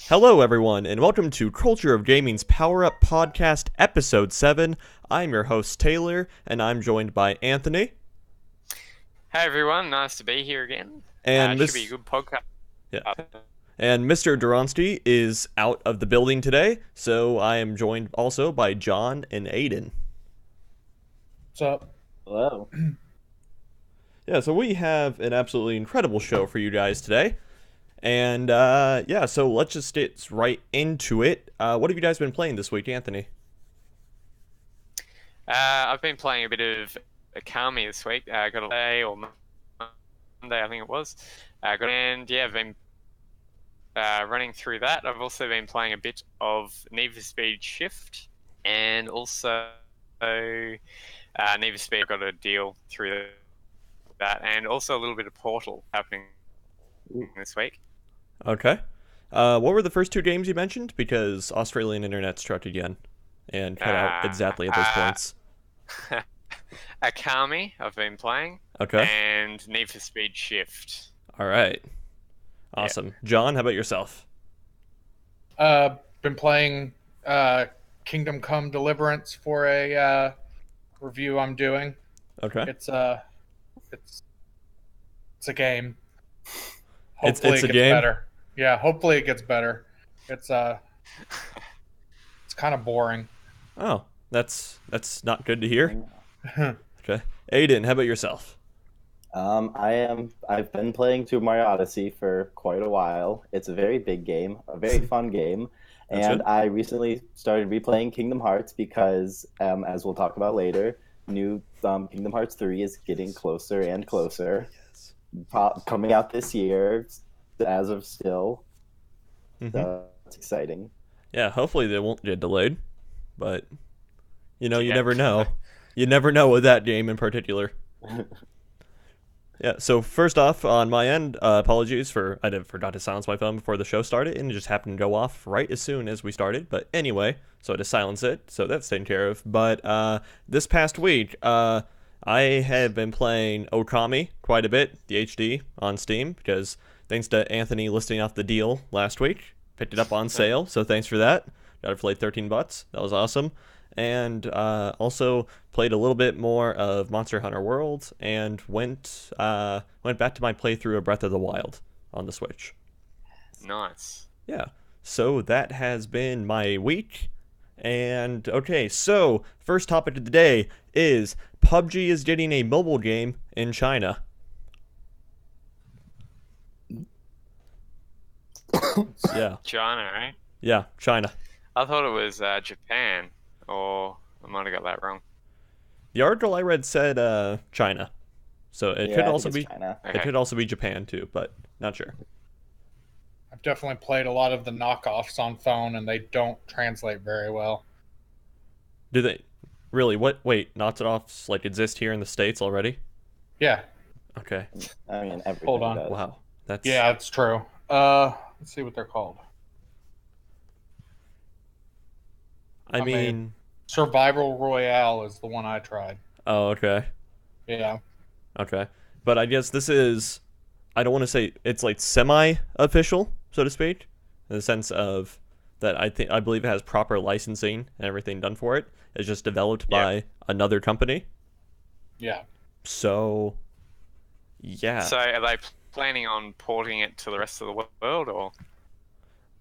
Hello, everyone, and welcome to Culture of Gaming's Power Up Podcast, Episode 7. I'm your host, Taylor, and I'm joined by Anthony. Hey everyone, nice to be here again. And Should be a good podcast. Yeah. And Mr. Duronsky is out of the building today, so I am joined also by Jon and Aidan. What's up? Hello. Yeah, so we have an absolutely incredible show for you guys today. And, so let's just get right into it. What have you guys been playing this week, Anthony? I've been playing a bit of Akami this week. Got a day or Monday, I think it was. I've been running through that. I've also been playing a bit of Need for Speed Shift, and also Need for Speed. Got a deal through that, and also a little bit of Portal happening this week. Okay. What were the first two games you mentioned? Because Australian internet struck again and cut out exactly at those points. Akami, I've been playing. Okay. And Need for Speed Shift. All right. Awesome. Yeah. Jon, how about yourself? Been playing Kingdom Come Deliverance for a review I'm doing. Okay. It's a game. Hopefully it's it gets better. Yeah, hopefully it gets better. It's kind of boring. Oh, that's not good to hear. Okay. Aidan, how about yourself? I've been playing Super Mario Odyssey for quite a while. It's a very big game, a very fun game. And I recently started replaying Kingdom Hearts because, as we'll talk about later, new Kingdom Hearts 3 is getting closer and closer. Yes. Coming out this year, as of still. Mm-hmm. So it's exciting. Yeah, hopefully they won't get delayed. But, you never know. You never know with that game in particular. Yeah, so first off, on my end, apologies I forgot to silence my phone before the show started, and it just happened to go off right as soon as we started. But anyway, so I just silenced it, so that's taken care of. But this past week, I have been playing Okami quite a bit, the HD, on Steam, because thanks to Anthony listing off the deal last week, picked it up on sale, so thanks for that. Got it for like $13. That was awesome. And also played a little bit more of Monster Hunter World and went back to my playthrough of Breath of the Wild on the Switch. Nice. Yeah. So that has been my week. And okay, so first topic of the day is PUBG is getting a mobile game in China. Yeah. China, right? Yeah, China. I thought it was Japan, or I might have got that wrong. The article I read said China, so it could also be China. It could also be Japan too, but not sure. I've definitely played a lot of the knockoffs on phone, and they don't translate very well. Do they really? Wait, knockoffs like exist here in the States already? Yeah. Okay. I mean, everything Hold on. does. Wow. That's Yeah, it's true. Let's see what they're called. I mean, Survival Royale is the one I tried. oh, okay. Yeah. Okay. But I guess this is, I don't want to say it's like semi-official, so to speak, in the sense of that I believe it has proper licensing and everything done for it. It's just developed by another company. Yeah. So, yeah. So are they planning on porting it to the rest of the world, or?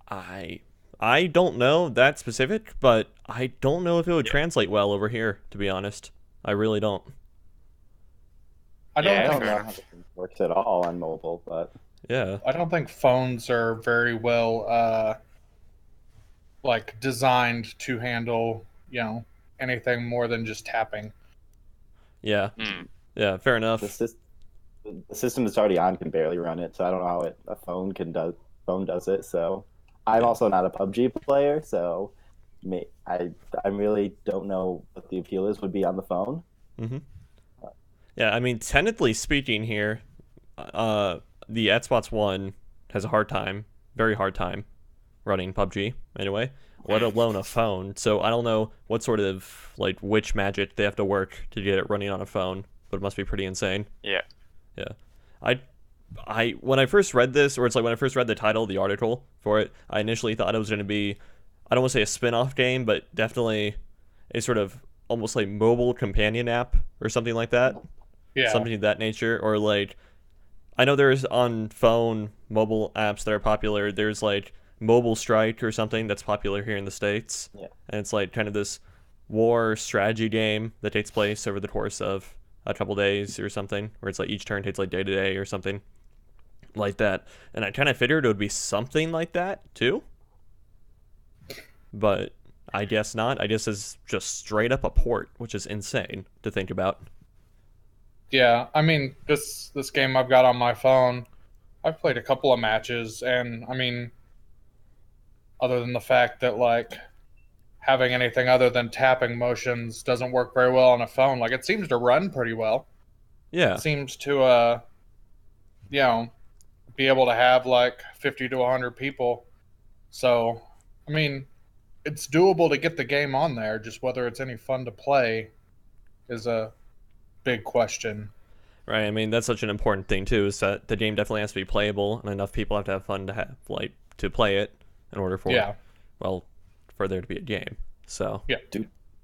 I don't know that specific, but I don't know if it would translate well over here, to be honest. I really don't. I I don't don't know how it works at all on mobile, but Yeah. I don't think phones are very well designed to handle, anything more than just tapping. Yeah. Yeah, fair enough. the system that's already on can barely run it, so I don't know how a phone does it. So I'm also not a PUBG player, so I really don't know what the appeal would be on the phone. Mm-hmm. Yeah, I mean, technically speaking here, the Xbox One has a very hard time running PUBG anyway, let alone a phone. So I don't know what sort of witch magic they have to work to get it running on a phone, but it must be pretty insane. Yeah. Yeah. when I first read this, or it's like when I first read the title, the article for it, I initially thought it was going to be, I don't want to say a spin-off game, but definitely a sort of almost like mobile companion app or something like that. Yeah. Something of that nature, or like I know there's on phone mobile apps that are popular. There's like Mobile Strike or something that's popular here in the States. Yeah. And it's like kind of this war strategy game that takes place over the course of a couple days or something, where it's like each turn takes like day to day or something like that. And I kind of figured it would be something like that too. But I guess not. I guess it's just straight up a port, which is insane to think about. Yeah, I mean, this game I've got on my phone, I've played a couple of matches, and I mean, other than the fact that like having anything other than tapping motions doesn't work very well on a phone, like it seems to run pretty well. Yeah. It seems to you know, be able to have like 50 to 100 people. So, I mean, it's doable to get the game on there, just whether it's any fun to play is a big question. Right. I mean, that's such an important thing too, is that the game definitely has to be playable, and enough people have to have fun to have like to play it in order for well, for there to be a game. So yeah.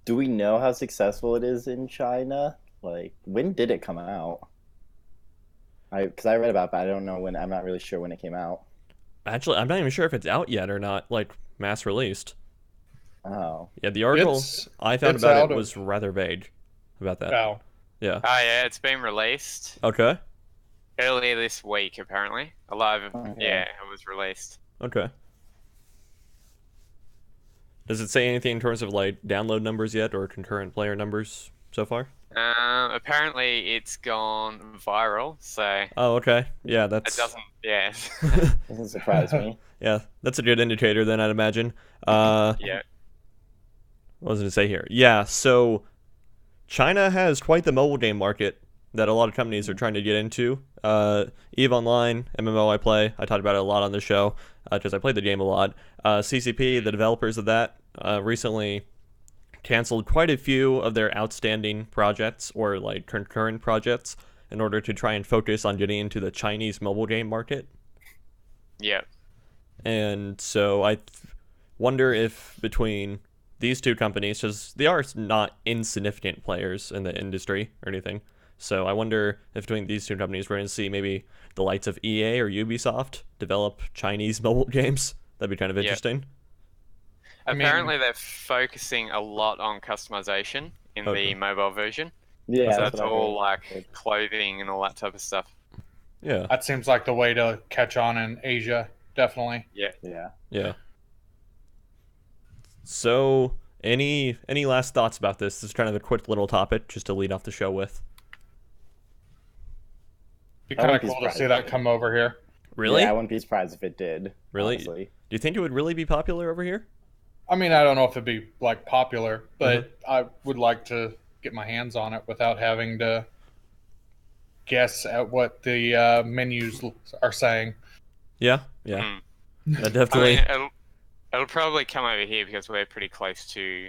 Do we know how successful it is in China? Like, when did it come out? Because I read about it, but I don't know when. I'm not really sure when it came out. actually, I'm not even sure if it's out yet or not, like mass released. Oh. Yeah, the article I found it's about out it of- was rather vague about that. Oh, Yeah. Oh yeah, it's been released Okay. earlier this week apparently. Alive, Okay. yeah, it was released. Okay. Does it say anything in terms of like download numbers yet, or concurrent player numbers so far? Apparently it's gone viral, so Oh, okay. Yeah, it that's doesn't. Yeah, Doesn't surprise me. yeah, that's a good indicator then, I'd imagine. yeah, What was I going to say here? Yeah, so China has quite the mobile game market that a lot of companies are trying to get into. EVE Online, MMO I play. I talked about it a lot on the show because I played the game a lot. CCP, the developers of that, recently canceled quite a few of their outstanding projects or like concurrent projects in order to try and focus on getting into the Chinese mobile game market. yeah. And so I wonder if between these two companies, because they are not insignificant players in the industry or anything, so I wonder if between these two companies we're going to see maybe the likes of EA or Ubisoft develop Chinese mobile games. That'd be kind of Yeah. interesting. Apparently they're focusing a lot on customization in Okay. the mobile version. Yeah, So that's that's what I all heard. like clothing and all that type of stuff. Yeah, that seems like the way to catch on in Asia, definitely. Yeah. Yeah. yeah. So, any last thoughts about this? This is kind of a quick little topic just to lead off the show with. Be I kind of wouldn't be cool to see surprised. that come over here. Really? Yeah, I wouldn't be surprised if it did. Really? Honestly. Do you think it would really be popular over here? I mean, I don't know if it'd be like popular, but I would like to get my hands on it without having to guess at what the menus are saying. Yeah, yeah. Mm. That definitely. I mean, it'll probably come over here because we're pretty close to,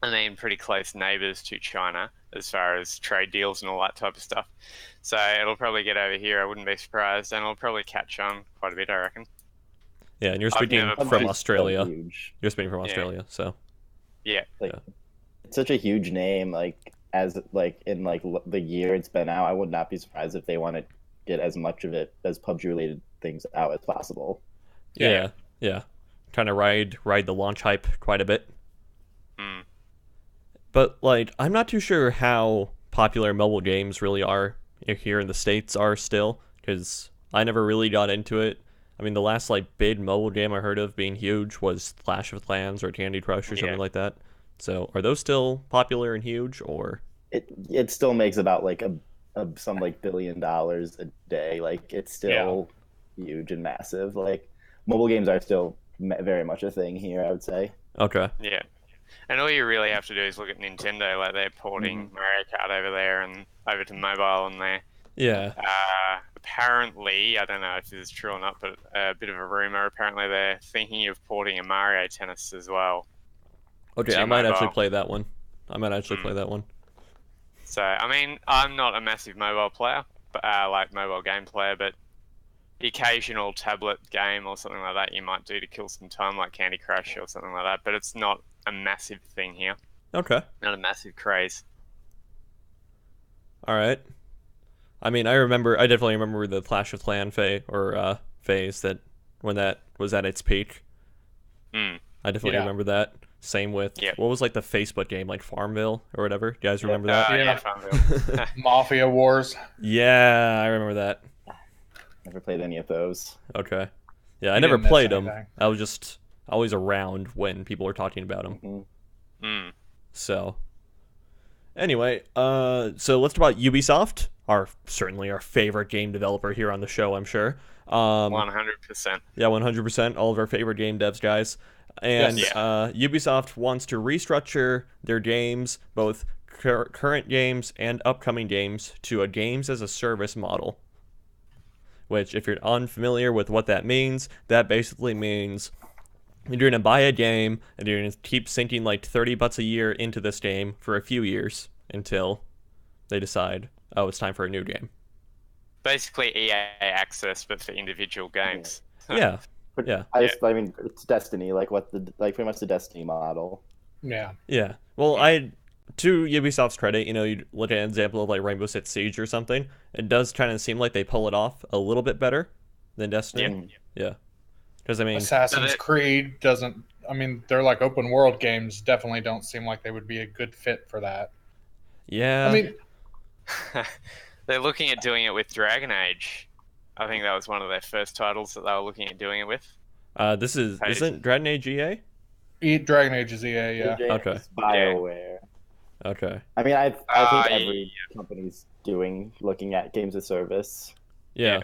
pretty close neighbours to China as far as trade deals and all that type of stuff. So it'll probably get over here. I wouldn't be surprised, and it'll probably catch on quite a bit, I reckon. Yeah, and you're I've speaking never from played- Australia. So huge. You're speaking from Yeah. Australia, so Yeah. Like, Yeah. it's such a huge name. Like, as like in like the year it's been out, I would not be surprised if they want to get as much of it as PUBG related things out as possible. yeah. Trying to ride the launch hype quite a bit. Mm. But like, I'm not too sure how popular mobile games really are here in the States are still, because I never really got into it. I mean, the last like big mobile game I heard of being huge was Clash of Clans or Candy Crush or something Yeah. like that. So, are those still popular and huge, or? It still makes about like a some like $1 billion a day. Like, it's still huge and massive. Like, mobile games are still very much a thing here, I would say. Okay. Yeah. And all you really have to do is look at Nintendo, like they're porting Mario Kart over there and over to mobile, and they're Yeah. apparently, I don't know if this is true or not, but a bit of a rumor. Apparently, they're thinking of porting a Mario Tennis as well. Okay, to I might actually mobile. play that one. Play that one. So, I mean, I'm not a massive mobile player, but like mobile game player, but the occasional tablet game or something like that you might do to kill some time, like Candy Crush or something like that. But it's not a massive thing here. Okay. Not a massive craze. All right. I mean, I definitely remember the Clash of Clan phase that when that was at its peak. Mm. I definitely remember that. Same with what was like the Facebook game, like Farmville or whatever. You guys remember that? Yeah, Farmville. Mafia Wars. Yeah, I remember that. Never played any of those. Okay. Yeah, I You never didn't miss played them. anything. I was just always around when people were talking about them. Mm-hmm. Mm. So, anyway, so let's talk about Ubisoft, certainly our favorite game developer here on the show, I'm sure. 100%. Yeah, 100%. All of our favorite game devs, guys. And Yes. Ubisoft wants to restructure their games, both current games and upcoming games, to a games as a service model. Which, if you're unfamiliar with what that means, that basically means you're going to buy a game and you're going to keep sinking like $30 a year into this game for a few years until they decide, oh, it's time for a new game. Basically EA access, but for individual games. Yeah. But Yeah. I mean, it's Destiny, like pretty much the Destiny model. Yeah. Yeah. Well, to Ubisoft's credit, you look at an example of like Rainbow Six Siege or something, it does kind of seem like they pull it off a little bit better than Destiny. Yeah. Because, I mean... Assassin's Creed doesn't... I mean, they're like open world games. Definitely don't seem like they would be a good fit for that. Yeah. I mean... They're looking at doing it with Dragon Age. I think that was one of their first titles that they were looking at doing it with. Isn't Dragon Age EA? Dragon Age is EA, yeah. Okay. It's BioWare. Okay. I mean, I think every company's looking at games as service. Yeah.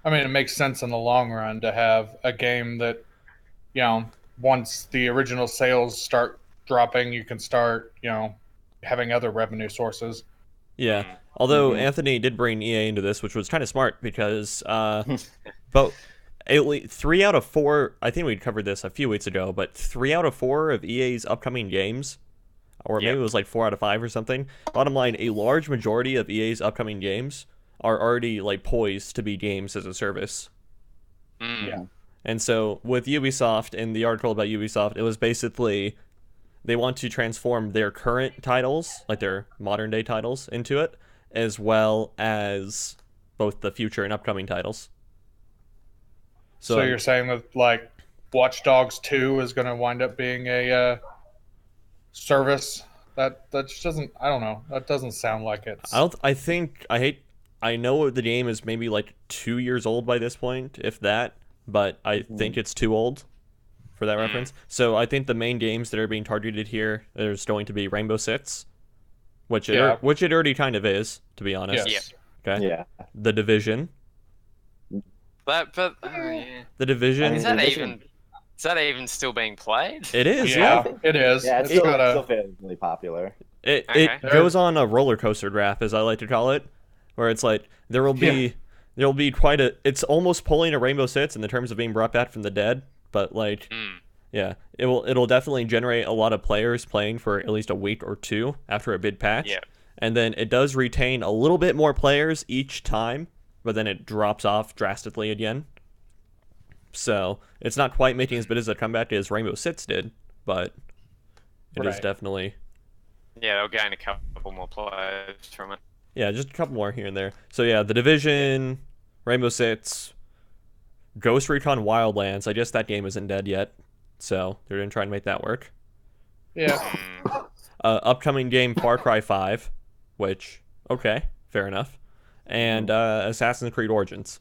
I mean, it makes sense in the long run to have a game that, once the original sales start dropping, you can start, having other revenue sources. Yeah. Although Anthony did bring EA into this, which was kind of smart because, but 3 out of 4, I think we covered this a few weeks ago, but 3 out of 4 of EA's upcoming games, or maybe it was like 4 out of 5 or something. Bottom line, a large majority of EA's upcoming games are already like poised to be games as a service. Yeah. And so with Ubisoft, in the article about Ubisoft, it was basically they want to transform their current titles, like their modern day titles, into it, as well as both the future and upcoming titles. So you're saying that like Watch Dogs 2 is going to wind up being a service? That just doesn't, I don't know. That doesn't sound like it. I know the game is maybe like 2 years old by this point, if that, but I think it's too old for that reference. So I think the main games that are being targeted here, there's going to be Rainbow Six, which it already kind of is, to be honest. Yes. Okay. Yeah. The Division. The Division. Is that even still being played? It is. Yeah, it is. Yeah, it's still fairly popular. It goes on a roller coaster graph, as I like to call it, where it's like there'll be quite a. It's almost pulling a Rainbow Six in the terms of being brought back from the dead, but like, yeah, it'll definitely generate a lot of players playing for at least a week or two after a big patch. Yeah. And then it does retain a little bit more players each time, but then it drops off drastically again. So it's not quite making as big as a comeback as Rainbow Six did, but it is definitely. Yeah, they'll gain a couple more players from it. Yeah, just a couple more here and there. So yeah, The Division, Rainbow Six, Ghost Recon Wildlands. I guess that game isn't dead yet, so they're gonna try and make that work. Yeah. Upcoming game Far Cry 5, which fair enough, and Assassin's Creed Origins.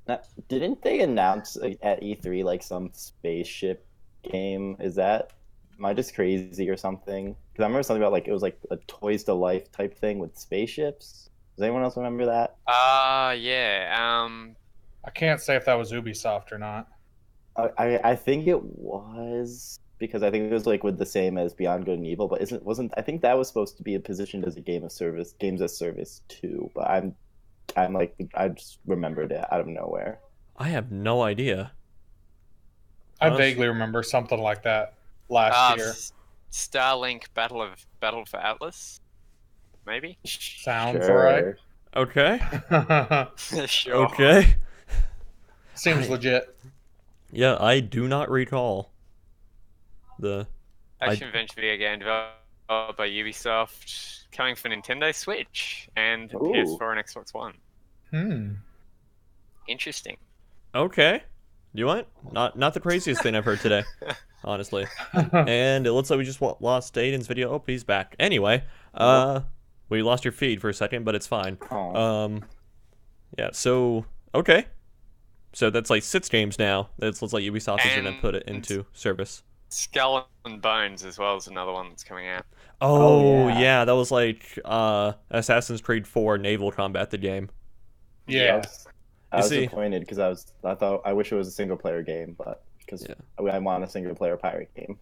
Now, didn't they announce at E3 like some spaceship game? Am I just crazy or something? Because I remember something about like it was like a Toys to Life type thing with spaceships. Does anyone else remember that? Yeah. I can't say if that was Ubisoft or not. I think it was, because I think it was like with the same as Beyond Good and Evil, but I think that was supposed to be positioned as a games as service too. But I'm like, I just remembered it out of nowhere. I have no idea. I vaguely remember something like that last year. Starlink Battle for Atlas, maybe. Sounds alright. Okay. Sure. Okay. Seems legit. Yeah, I do not recall the. Action-adventure video game developed by Ubisoft, coming for Nintendo Switch and Ooh. PS4 and Xbox One. Hmm. Interesting. Okay. You want not the craziest thing I've heard today, honestly. And it looks like we just lost Aiden's video. Oh, he's back. Anyway, we lost your feed for a second, but it's fine. Aw. Yeah. So okay. So that's like 6 games now. It looks like Ubisoft is gonna And- put it into service. Skull and Bones as well is another one that's coming out. Oh, yeah. yeah, that was like Assassin's Creed 4 Naval Combat, the game. Yeah. I was see- disappointed because I wish it was a single player game, but because Yeah. I want a single player pirate game.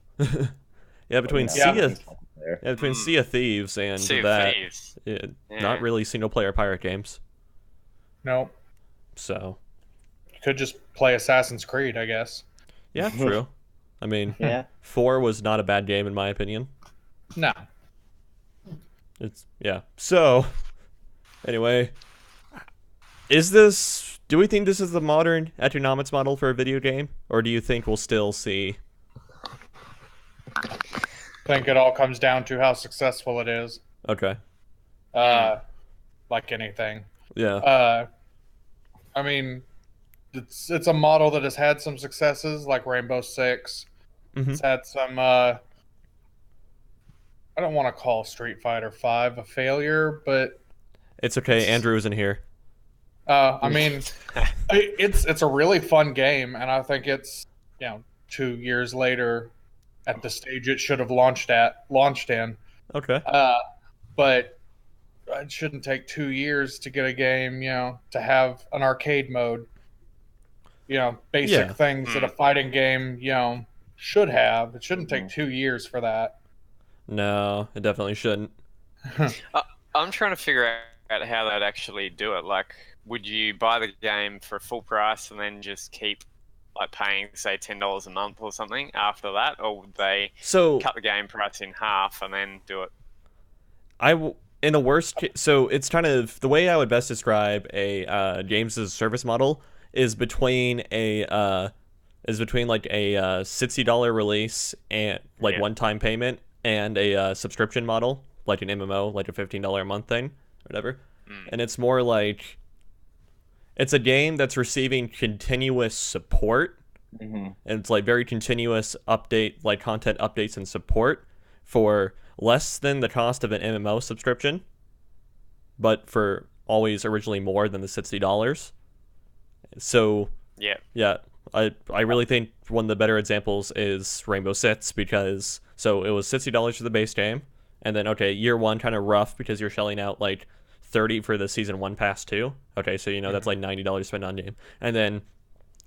Yeah, between But, you know, Sea of, it's multiplayer. yeah, between Sea of Thieves and Sea of that, Thieves. yeah, Yeah. not really single player pirate games. Nope. So You could just play Assassin's Creed, I guess. yeah, true. I mean, Yeah. 4 was not a bad game in my opinion. No. It's yeah. So anyway, do we think this is the modern economics model for a video game, or do you think we'll still see? I think it all comes down to how successful it is. Okay. Like anything. Yeah. I mean, it's a model that has had some successes, like Rainbow Six. Mhm. It's had some. I don't want to call Street Fighter V a failure, but It's okay. Andrew isn't here. I mean, it's a really fun game, and I think it's 2 years later at the stage it should have launched in. Okay. But it shouldn't take 2 years to get a game, to have an arcade mode. Basic Yeah. things that a fighting game, should have. It shouldn't take 2 years for that. No, it definitely shouldn't. I'm trying to figure out how they'd actually do it. Like, would you buy the game for full price and then just keep like paying, say, $10 a month or something after that, or would they So cut the game price in half and then do it? in the worst case, so it's kind of the way I would best describe a games as a service model is between like a $60 release and like Yeah. one-time payment and a subscription model like an MMO, like a $15 a month thing, whatever. And it's more like it's a game that's receiving continuous support, Mhm. and it's like very continuous like content updates and support for less than the cost of an MMO subscription, but for always originally more than the $60. So Yeah. I really think one of the better examples is Rainbow Six, because so it was $60 for the base game, and then okay, year one kind of rough because you're shelling out like $30 for the season 1 pass too. Okay, so that's like $90 spent on game, and then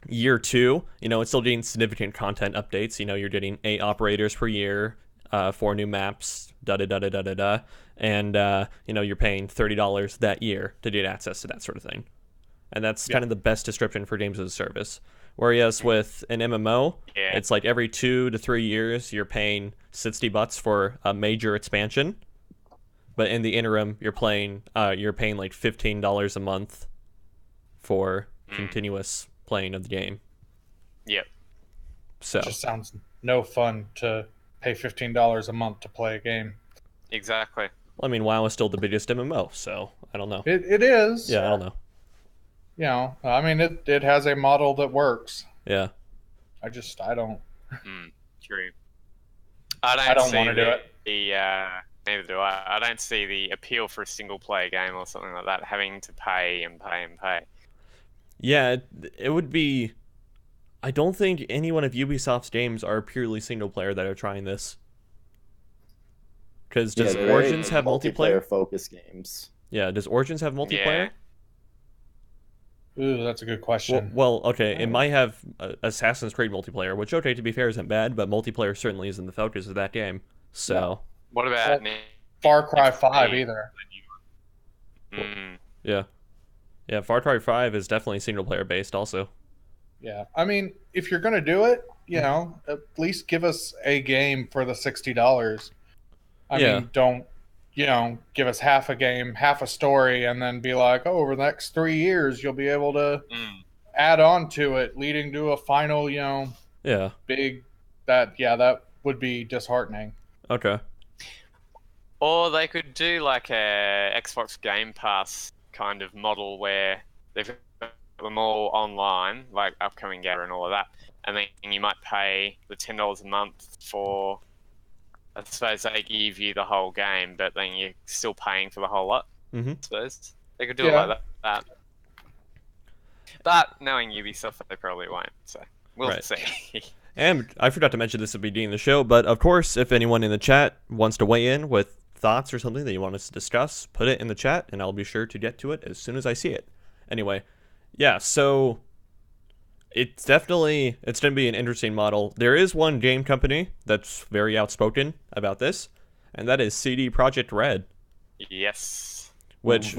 year 2, it's still getting significant content updates. You're getting 8 operators per year, 4 new maps, and you're paying $30 that year to get access to that sort of thing, and that's kind of the best description for games as a service. Whereas with an MMO, it's like every 2 to 3 years you're paying $60 for a major expansion, but in the interim you're paying like $15 a month for continuous playing of the game. Yep. So It just sounds no fun to pay $15 a month to play a game. Exactly. I mean, WoW is still the biggest MMO, so I don't know. It is. Yeah, I don't know. I mean, it has a model that works. Yeah. I don't. True. I don't see wanna do it. Neither do I. I don't see the appeal for a single player game or something like that, having to pay and pay and pay. Yeah, it would be. I don't think any one of Ubisoft's games are purely single player that are trying this. Because does they're Origins very have multiplayer? focused games. Yeah, does Origins have multiplayer? Ooh, that's a good question. Well, okay, it might have Assassin's Creed multiplayer, which, okay, to be fair, isn't bad, but multiplayer certainly isn't the focus of that game. So, What about Far Cry 5 Yeah. either. yeah. Yeah, Far Cry 5 is definitely single player based also. Yeah. I mean, if you're going to do it, at least give us a game for the $60. I Yeah. mean, don't, give us half a game, half a story, and then be like, oh, over the next 3 years, you'll be able to add on to it, leading to a final, Yeah. big, that would be disheartening. Okay. Or they could do like a Xbox Game Pass kind of model where they've got them all online, like upcoming game and all of that, and then you might pay the $10 a month for, I suppose they give you the whole game, but then you're still paying for the whole lot. Mm-hmm. I suppose they could do it like that. But knowing Ubisoft, they probably won't. So we'll see. And I forgot to mention this at the beginning of the show, but of course, if anyone in the chat wants to weigh in with thoughts or something that you want us to discuss, put it in the chat, and I'll be sure to get to it as soon as I see it. Anyway, yeah, so it's going to be an interesting model. There is one game company that's very outspoken about this, and that is CD Projekt Red. Yes. Which,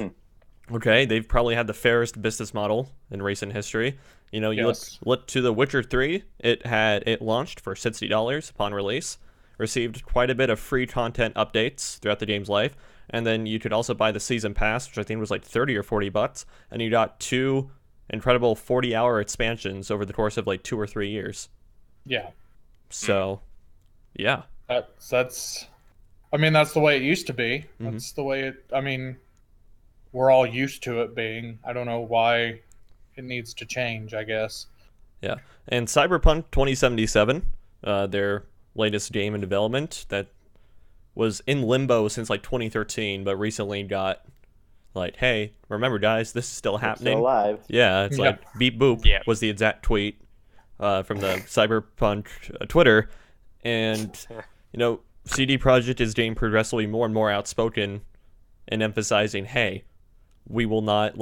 okay, they've probably had the fairest business model in recent history. You look to The Witcher 3, it launched for $60 upon release, received quite a bit of free content updates throughout the game's life, and then you could also buy the season pass, which I think was like $30 or $40, and you got 2 incredible 40-hour expansions over the course of like 2 or 3 years. Yeah. So, yeah. That's the way it used to be. That's the way we're all used to it being. I don't know why it needs to change, I guess. Yeah. And Cyberpunk 2077, their latest game in development that was in limbo since like 2013, but recently got like, hey, remember guys, this is still happening. Still alive. Yeah, it's like beep boop was the exact tweet from the Cyberpunk Twitter. And, CD Projekt is getting progressively more and more outspoken and emphasizing, hey, we will not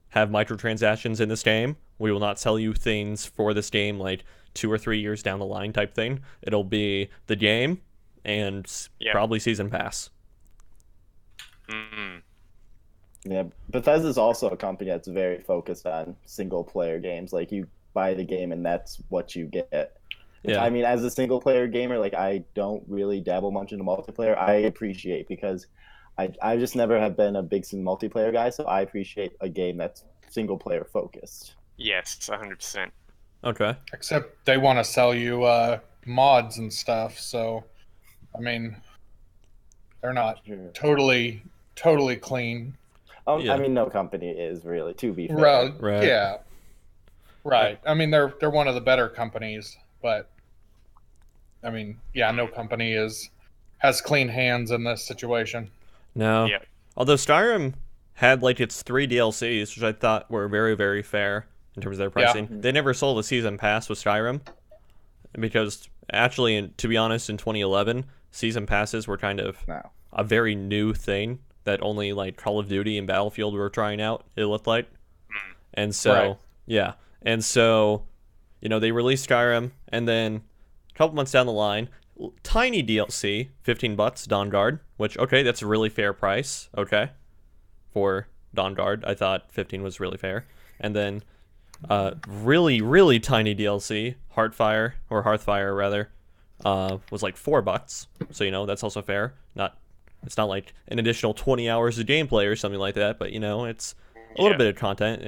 have microtransactions in this game. We will not sell you things for this game 2 or 3 years down the line type thing. It'll be the game and probably season pass. Yeah, Bethesda's also a company that's very focused on single player games. Like, you buy the game and that's what you get. Which, as a single player gamer, I don't really dabble much into multiplayer. I appreciate, because I just never have been a big multiplayer guy, so I appreciate a game that's single player focused. Yes, 100%. Okay. Except they want to sell you mods and stuff, so they're not totally clean. No company is really, to be fair. Right. Yeah. Right. They're one of the better companies, but no company has clean hands in this situation. No. Yeah. Although Skyrim had its 3 DLCs, which I thought were very, very fair in terms of their pricing. Yeah. They never sold a season pass with Skyrim, because actually, to be honest, in 2011, season passes were kind of a very new thing that only Call of Duty and Battlefield were trying out, it looked like. And so, yeah. And so, they released Skyrim, and then a couple months down the line, tiny DLC, $15, Dawn Guard, which, okay, that's a really fair price, okay, for Dawn Guard. I thought 15 was really fair. And then really, really tiny DLC, Hearthfire rather, was $4. So, that's also fair. It's not like an additional 20 hours of gameplay or something like that, but, it's a little bit of content,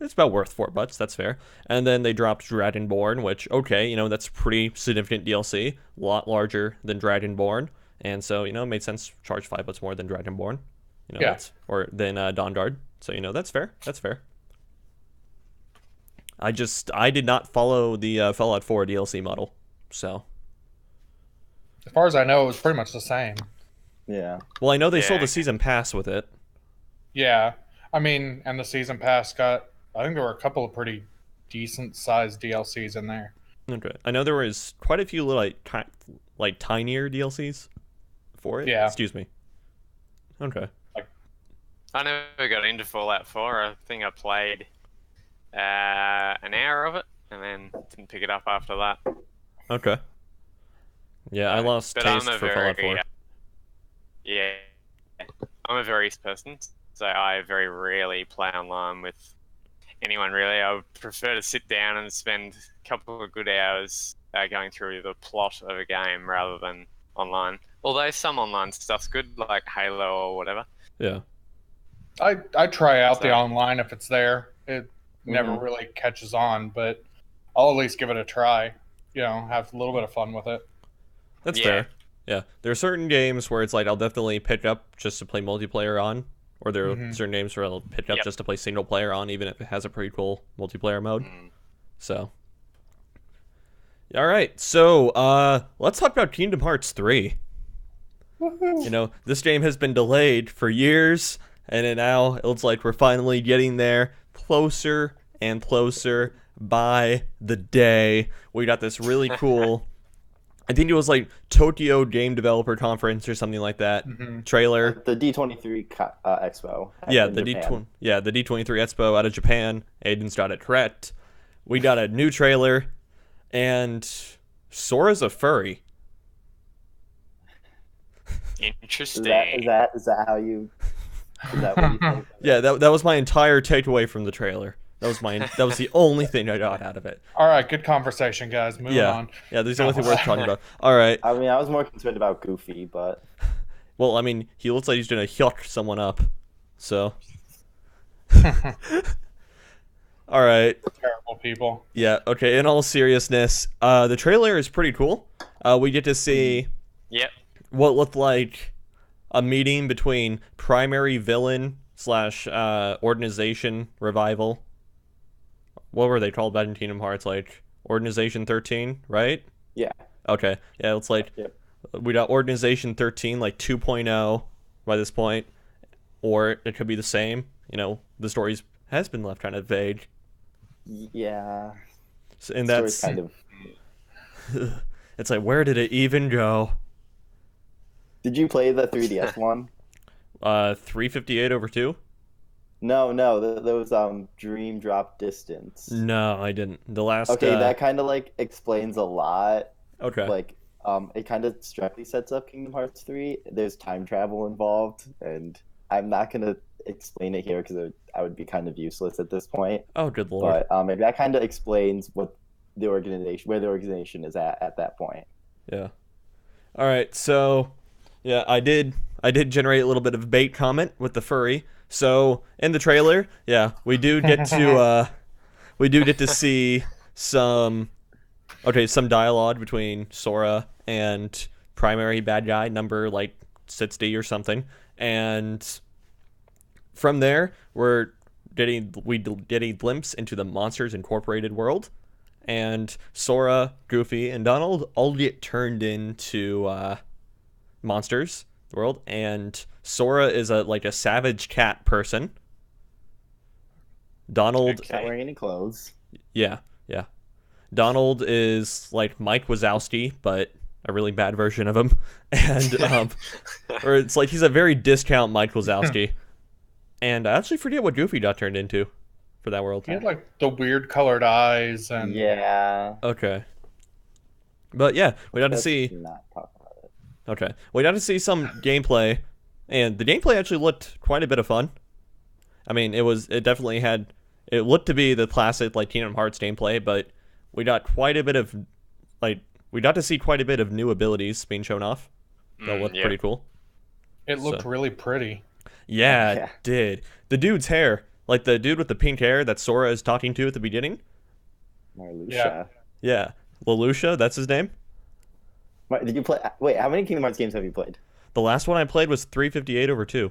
it's about worth $4. That's fair. And then they dropped Dragonborn, which, okay, that's pretty significant DLC, a lot larger than Dragonborn, and so it made sense to charge $5 more than Dragonborn, or than Dawn Guard. So that's fair. That's fair. I did not follow the Fallout 4 DLC model, so as far as I know, it was pretty much the same. Yeah. Well, I know they sold a season pass with it. Yeah, and the season pass I think there were a couple of pretty decent sized DLCs in there. Okay. I know there was quite a few little tinier DLCs for it. Yeah. Excuse me. Okay. I never got into Fallout 4. I think I played an hour of it and then didn't pick it up after that. Okay. Yeah, I lost taste for Fallout 4. Yeah. I'm a very East person, so I very rarely play online with anyone, really. I would prefer to sit down and spend a couple of good hours going through the plot of a game rather than online. Although some online stuff's good, like Halo or whatever. Yeah. I try out the So- online if it's there. It never Mhm. really catches on, but I'll at least give it a try. You know, have a little bit of fun with it. That's Yeah. fair. Yeah. There are certain games where it's like I'll definitely pick up just to play multiplayer on, or there are Mhm. certain games where I'll pick up Yep. just to play single player on, even if it has a pretty cool multiplayer mode. Mm. So. All right. So, let's talk about Kingdom Hearts 3. You know, this game has been delayed for years, and it now it looks like we're finally getting there, closer and closer by the day. We got this really cool, I think it was like Tokyo Game Developer Conference or something like that, Mhm. trailer. The D23 Expo. Yeah, in the Japan. the D23 Expo out of Japan. Aiden's got it correct. We got a new trailer, and Sora's a furry. Interesting. Is that how you? Is that what you think? Yeah, that was my entire takeaway from the trailer. That was the only thing I got out of it. All right, good conversation, guys. Moving Yeah. on. Yeah, there's the only thing worth talking about. All right. I mean, I was more concerned about Goofy, but Well, I mean, he looks like he's gonna yuck someone up. So. All right. Terrible people. Yeah. Okay. In all seriousness, the trailer is pretty cool. We get to see Yep. what looked like a meeting between primary villain slash organization revival. What were they called back in Kingdom Hearts? Like Organization 13, right? yeah. Okay. Yeah, it's like Yep. we got Organization 13, like 2.0 by this point, or it could be the same. You know, the stories has been left kind of vague, Yeah. and Story's that's kind of. it's like, where did it even go? Did you play the 3DS one? 358 over 2? No, those Dream Drop Distance. No, I didn't. The last Okay, that kind of like explains a lot. okay. Like, it kind of directly sets up Kingdom Hearts 3. There's time travel involved, and I'm not gonna explain it here because I would be kind of useless at this point. Oh, good lord. But maybe that kind of explains what the organization, where the organization is at that point. Yeah. All right. So, yeah, I did generate a little bit of bait comment with the furry. So, in the trailer, yeah, we do get to see some dialogue between Sora and primary bad guy number like 60 or something. And from there, we get a glimpse into the Monsters Incorporated world. And Sora, Goofy, and Donald all get turned into monsters world, and Sora is a savage cat person. Donald, Not wearing any clothes. yeah. Donald is like Mike Wazowski, but a really bad version of him, and or it's like he's a very discount Mike Wazowski. And I actually forget what Goofy got turned into for that world. He had like the weird colored eyes and Yeah. Okay. But yeah, we got to Let's see. not talk about it. Okay, we got to see some gameplay, and the gameplay actually looked quite a bit of fun. I mean, it looked to be the classic like Kingdom Hearts gameplay, but we got to see quite a bit of new abilities being shown off. That looked yeah. pretty cool. it looked really pretty. Yeah, Yeah. it did. The dude's hair, like the dude with the pink hair that Sora is talking to at the beginning. Marluxia. Yeah. Yeah, Leloucha, that's his name. Did you play? Wait, how many Kingdom Hearts games have you played? The last one I played was 358 over 2.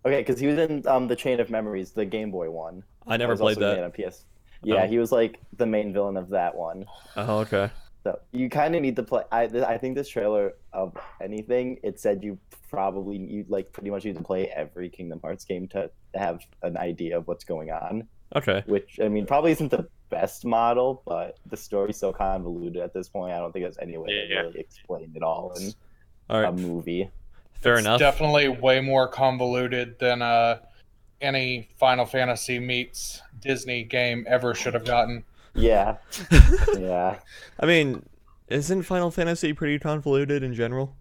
Okay, because he was in the Chain of Memories, the Game Boy one. I never was played also that. made on PS. Yeah, Oh. he was like the main villain of that one. Oh, okay. So you kind of need to play. I think this trailer of anything, it said you pretty much need to play every Kingdom Hearts game to have an idea of what's going on. Okay. Which I mean, probably isn't the best model, but the story's so convoluted at this point. I don't think there's any way to Yeah. really explain it all in All a right. movie. Fair It's enough. definitely way more convoluted than any Final Fantasy meets Disney game ever should have gotten. Yeah, yeah. I mean, isn't Final Fantasy pretty convoluted in general?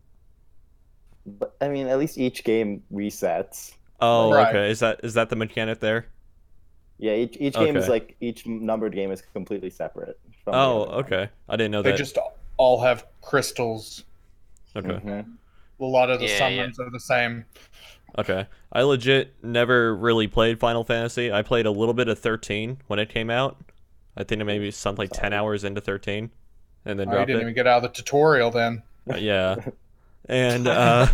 But I mean, at least each game resets. Oh, Right. okay. Is that the mechanic there? Yeah, each game is Okay. like each numbered game is completely separate. From the Oh, other one. okay. I didn't know They that. just all have crystals. Okay. Mhm. A lot of the Yeah, summons are the same. Okay. I legit never really played Final Fantasy. I played a little bit of 13 when it came out. I think it maybe something like 10 Sorry. hours into 13 and then Oh, you dropped didn't it. even get out of the tutorial then. Yeah. And I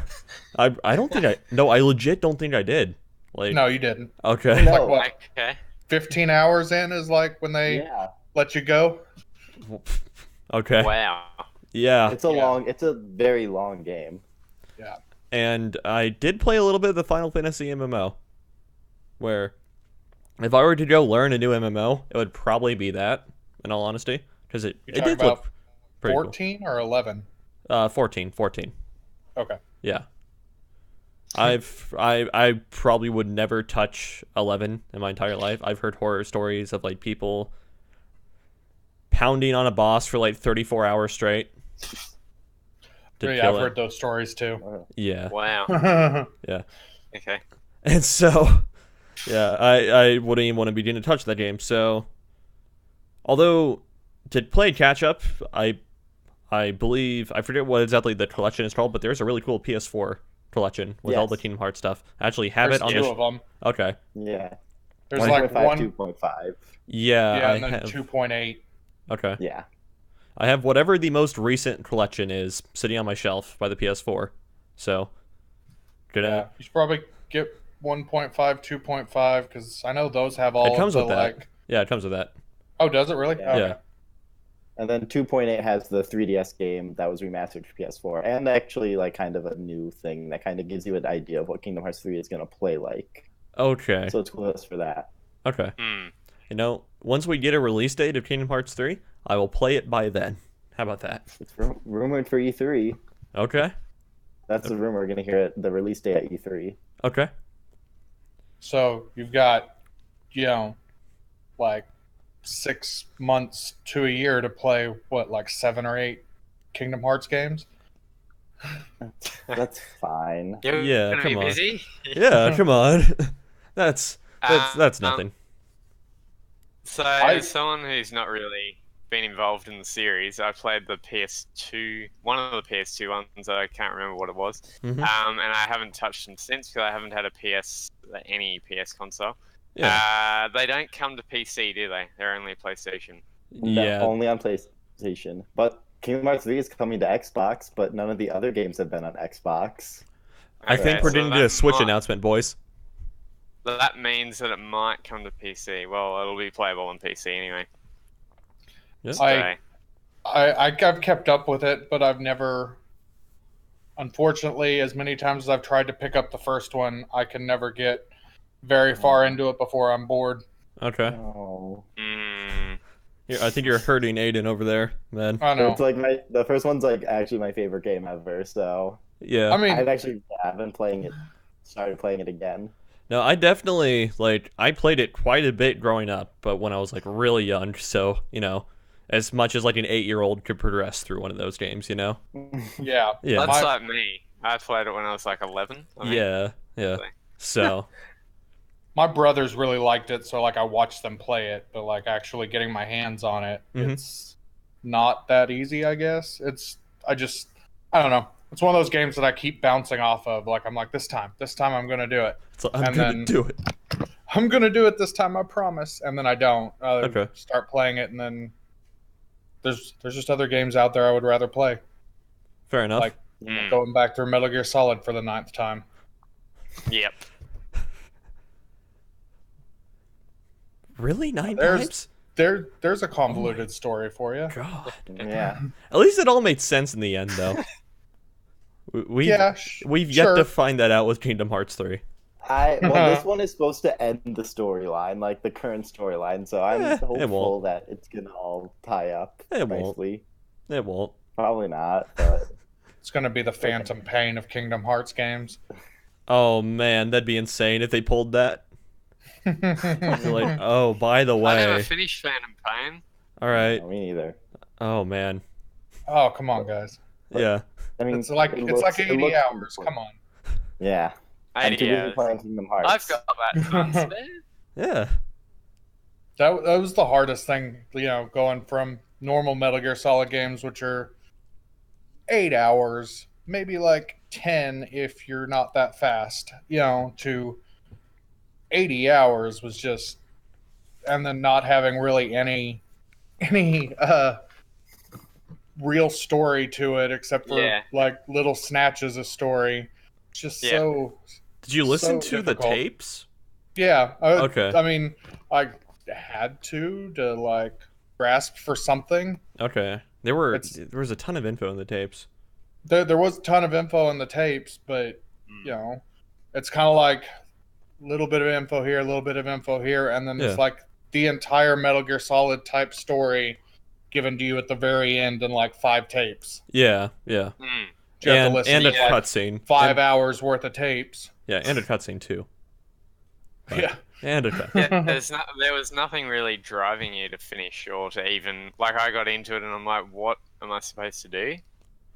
don't think I legit don't think I did. Like No, you didn't. okay. No. Like what? Okay. 15 hours in is like when they Yeah. let you go. Okay. Wow. Yeah. It's a very long game. Yeah. And I did play a little bit of the Final Fantasy MMO where if I were to go learn a new MMO, it would probably be that, in all honesty, because You're it talking did look about pretty 14 or 11? cool. 14. Okay. Yeah. I probably would never touch 11 in my entire life. I've heard horror stories of like people pounding on a boss for like 34 hours straight to Yeah, kill I've it. heard those stories too. Yeah. Wow. Yeah. Okay. And so yeah, I wouldn't even want to begin to touch that game. So although to play catch up, I believe I forget what exactly the collection is called, but there's a really cool PS4 collection with all the Yes. Kingdom Hearts stuff. I actually have There's it on two the of them. Okay. Yeah. There's like 1.5, one. 2.5. Yeah, Yeah, I and then have 2.8. Okay. Yeah. I have whatever the most recent collection is sitting on my shelf by the PS4. So, Yeah, gonna you should probably get 1.5, 2.5 because I know those have all it comes of the with that. like. Yeah, it comes with that. Oh, does it really? Yeah. Okay. Yeah. And then 2.8 has the 3DS game that was remastered for PS4, and actually like kind of a new thing that kind of gives you an idea of what Kingdom Hearts 3 is going to play like. Okay. So it's cool for that. Okay. Hmm. You know, once we get a release date of Kingdom Hearts 3, I will play it by then. How about that? It's rumored for E3. Okay. That's the rumor. We're going to hear it, the release date at E3. Okay. So you've got, like 6 months to a year to play what, like 7 or 8 Kingdom Hearts games. That's fine. You're Yeah, gonna come be on. busy. Yeah, come on. That's nothing. So, I- as someone who's not really been involved in the series, I played the PS2, one of the PS2 ones. I can't remember what it was. Mhm. And I haven't touched them since because I haven't had any PS console. Yeah. They don't come to PC, do they? They're only PlayStation. No, Yeah. only on PlayStation. But Kingdom Hearts 3 is coming to Xbox, but none of the other games have been on Xbox. I think Okay, we're so going to that get a Switch might- announcement, boys. That means that it might come to PC. Well, it'll be playable on PC anyway. Yeah. So, I've kept up with it, but I've never. Unfortunately, as many times as I've tried to pick up the first one, I can never get very far into it before I'm bored. Okay. Oh. I think you're hurting Aiden over there, man. I know. It's like the first one's like actually my favorite game ever, so Yeah. I mean, I've actually been playing it, started playing it again. No, I definitely I played it quite a bit growing up, but when I was like really young, so, as much as like an 8-year-old could progress through one of those games, yeah. Yeah. that's My- like me. I played it when I was like 11. I think. Yeah. So, My brothers really liked it, so like I watched them play it, but like actually getting my hands on it, Mhm. it's not that easy, I guess. I don't know. It's one of those games that I keep bouncing off of. Like I'm like, this time I'm gonna do it. I'm And gonna then- do it. I'm gonna do it this time, I promise. And then I don't. I Okay. start playing it, and then there's just other games out there I would rather play. Fair enough. Like Mm. going back through Metal Gear Solid for the 9th time. Yep. Really? 9 There's- times? There's a convoluted story for you. God. Yeah. At least it all made sense in the end, though. We've yet sure. to find that out with Kingdom Hearts 3. This one is supposed to end the storyline, like the current storyline, so I'm It hopeful won't. that it's gonna all tie up It won't. nicely. It won't. Probably not, but It's gonna be the phantom pain of Kingdom Hearts games. Oh man, that'd be insane if they pulled that. They're like, oh, by the I never way. finished Phantom Pain. All right. no, me neither. Oh man. Oh, come on, guys. Yeah. I mean, It's like it it's like looks- it 80 looks hours. wonderful. Come on. Yeah, I'm too 80 busy hours. playing Kingdom Hearts. I've got that time spare. Yeah. That was the hardest thing, going from normal Metal Gear Solid games, which are 8 hours, maybe like 10 if you're not that fast, to 80 hours was just, and then not having really any real story to it except for Yeah. like little snatches of story. It's just Yeah. Did you listen so to the difficult. tapes? Yeah. Okay. I mean, I had to like grasp for something. Okay. There was a ton of info in the tapes. There was a ton of info in the tapes, but it's kind of like a little bit of info here, a little bit of info here, and then Yeah. it's like the entire Metal Gear Solid type story given to you at the very end in like 5 tapes. Yeah, yeah. Mm. You have to listen And a to like cutscene. 5 hours worth of tapes. Yeah, and a cutscene too. But- Yeah. And a cut. Yeah, there was nothing really driving you to finish or to even like I got into it and I'm like, what am I supposed to do?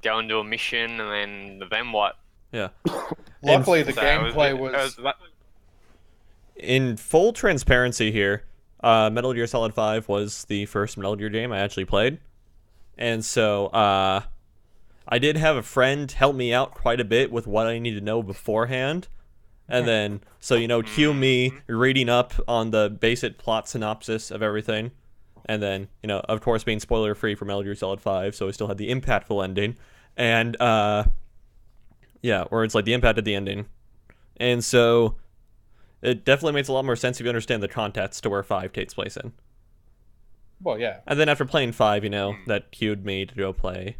Go and do a mission and then what? Yeah. Luckily, the So gameplay was In full transparency here, Metal Gear Solid 5 was the first Metal Gear game I actually played. And so I did have a friend help me out quite a bit with what I needed to know beforehand. And then, so, cue me reading up on the basic plot synopsis of everything. And then, of course, being spoiler-free for Metal Gear Solid 5, so I still had the impactful ending. And, yeah, or it's like the impact of the ending. And so it definitely makes a lot more sense if you understand the context to where 5 takes place in. well, yeah. And then after playing 5, that cued me to go play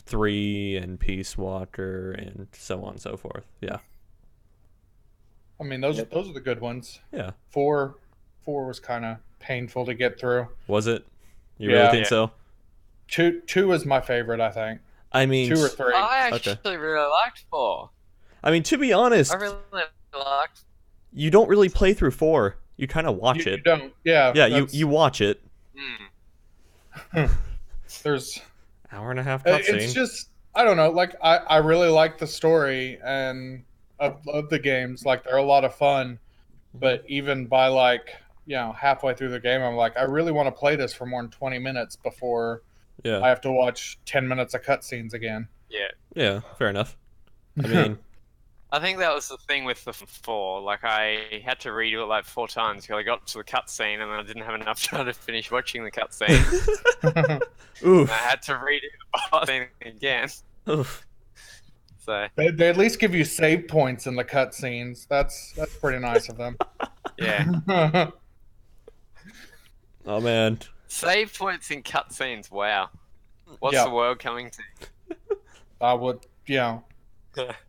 3 and Peace Walker and so on and so forth. Yeah. I mean, those are the good ones. Yeah. 4 was kind of painful to get through. Was it? You Yeah. really think so? 2 is my favorite, I think. I mean, 2 or 3. I actually really liked 4. I mean, to be honest, I really liked. you don't really play through 4. You kind of watch You it. don't. Yeah. Yeah, you watch it. There's Hour and a half it's cutscene. just I don't know. Like I really like the story and of the games. Like they're a lot of fun, but even by like halfway through the game, I'm like I really want to play this for more than 20 minutes before I Yeah. have to watch 10 minutes of cutscenes again. Yeah. Yeah, fair enough. I mean, I think that was the thing with the 4. Like, I had to redo it like 4 times because I got to the cutscene and then I didn't have enough time to finish watching the cutscene. oof. I had to redo the whole thing again. Oof. So, They at least give you save points in the cutscenes. That's pretty nice of them. yeah. Oh, man. Save points in cutscenes, wow. What's Yeah. the world coming to? I would, You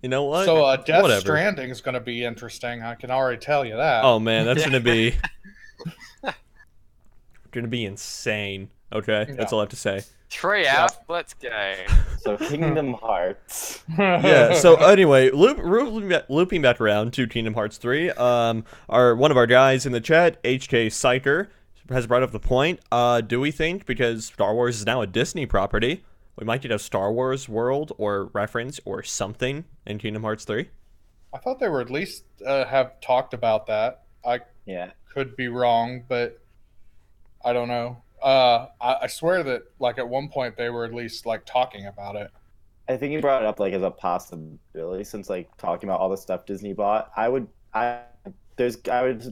know what? So Death Whatever. Stranding is going to be interesting. I can already tell you that. Oh, man, that's Yeah. going to be insane. Okay? That's all I have to say. 3 out, let's go. So Kingdom Hearts. Yeah, so anyway, looping back around to Kingdom Hearts 3, one of our guys in the chat, HK Psycher, has brought up the point. Do we think, because Star Wars is now a Disney property, we might get a Star Wars world or reference or something in Kingdom Hearts 3? I thought they were at least have talked about that. I Yeah. could be wrong, but I don't know. I swear that like at one point they were at least like talking about it. I think you brought it up like as a possibility since like talking about all the stuff Disney bought. There's got to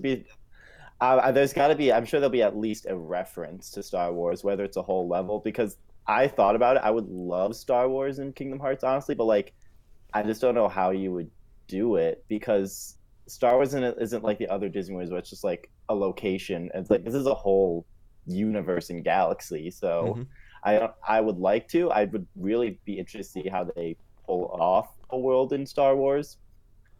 be. I'm sure there'll be at least a reference to Star Wars, whether it's a whole level. Because I thought about it, I would love Star Wars in Kingdom Hearts, honestly, but like, I just don't know how you would do it because Star Wars isn't like the other Disney movies where it's just like a location. It's like this is a whole universe and galaxy. So I would like to. I would really be interested to see how they pull off a world in Star Wars.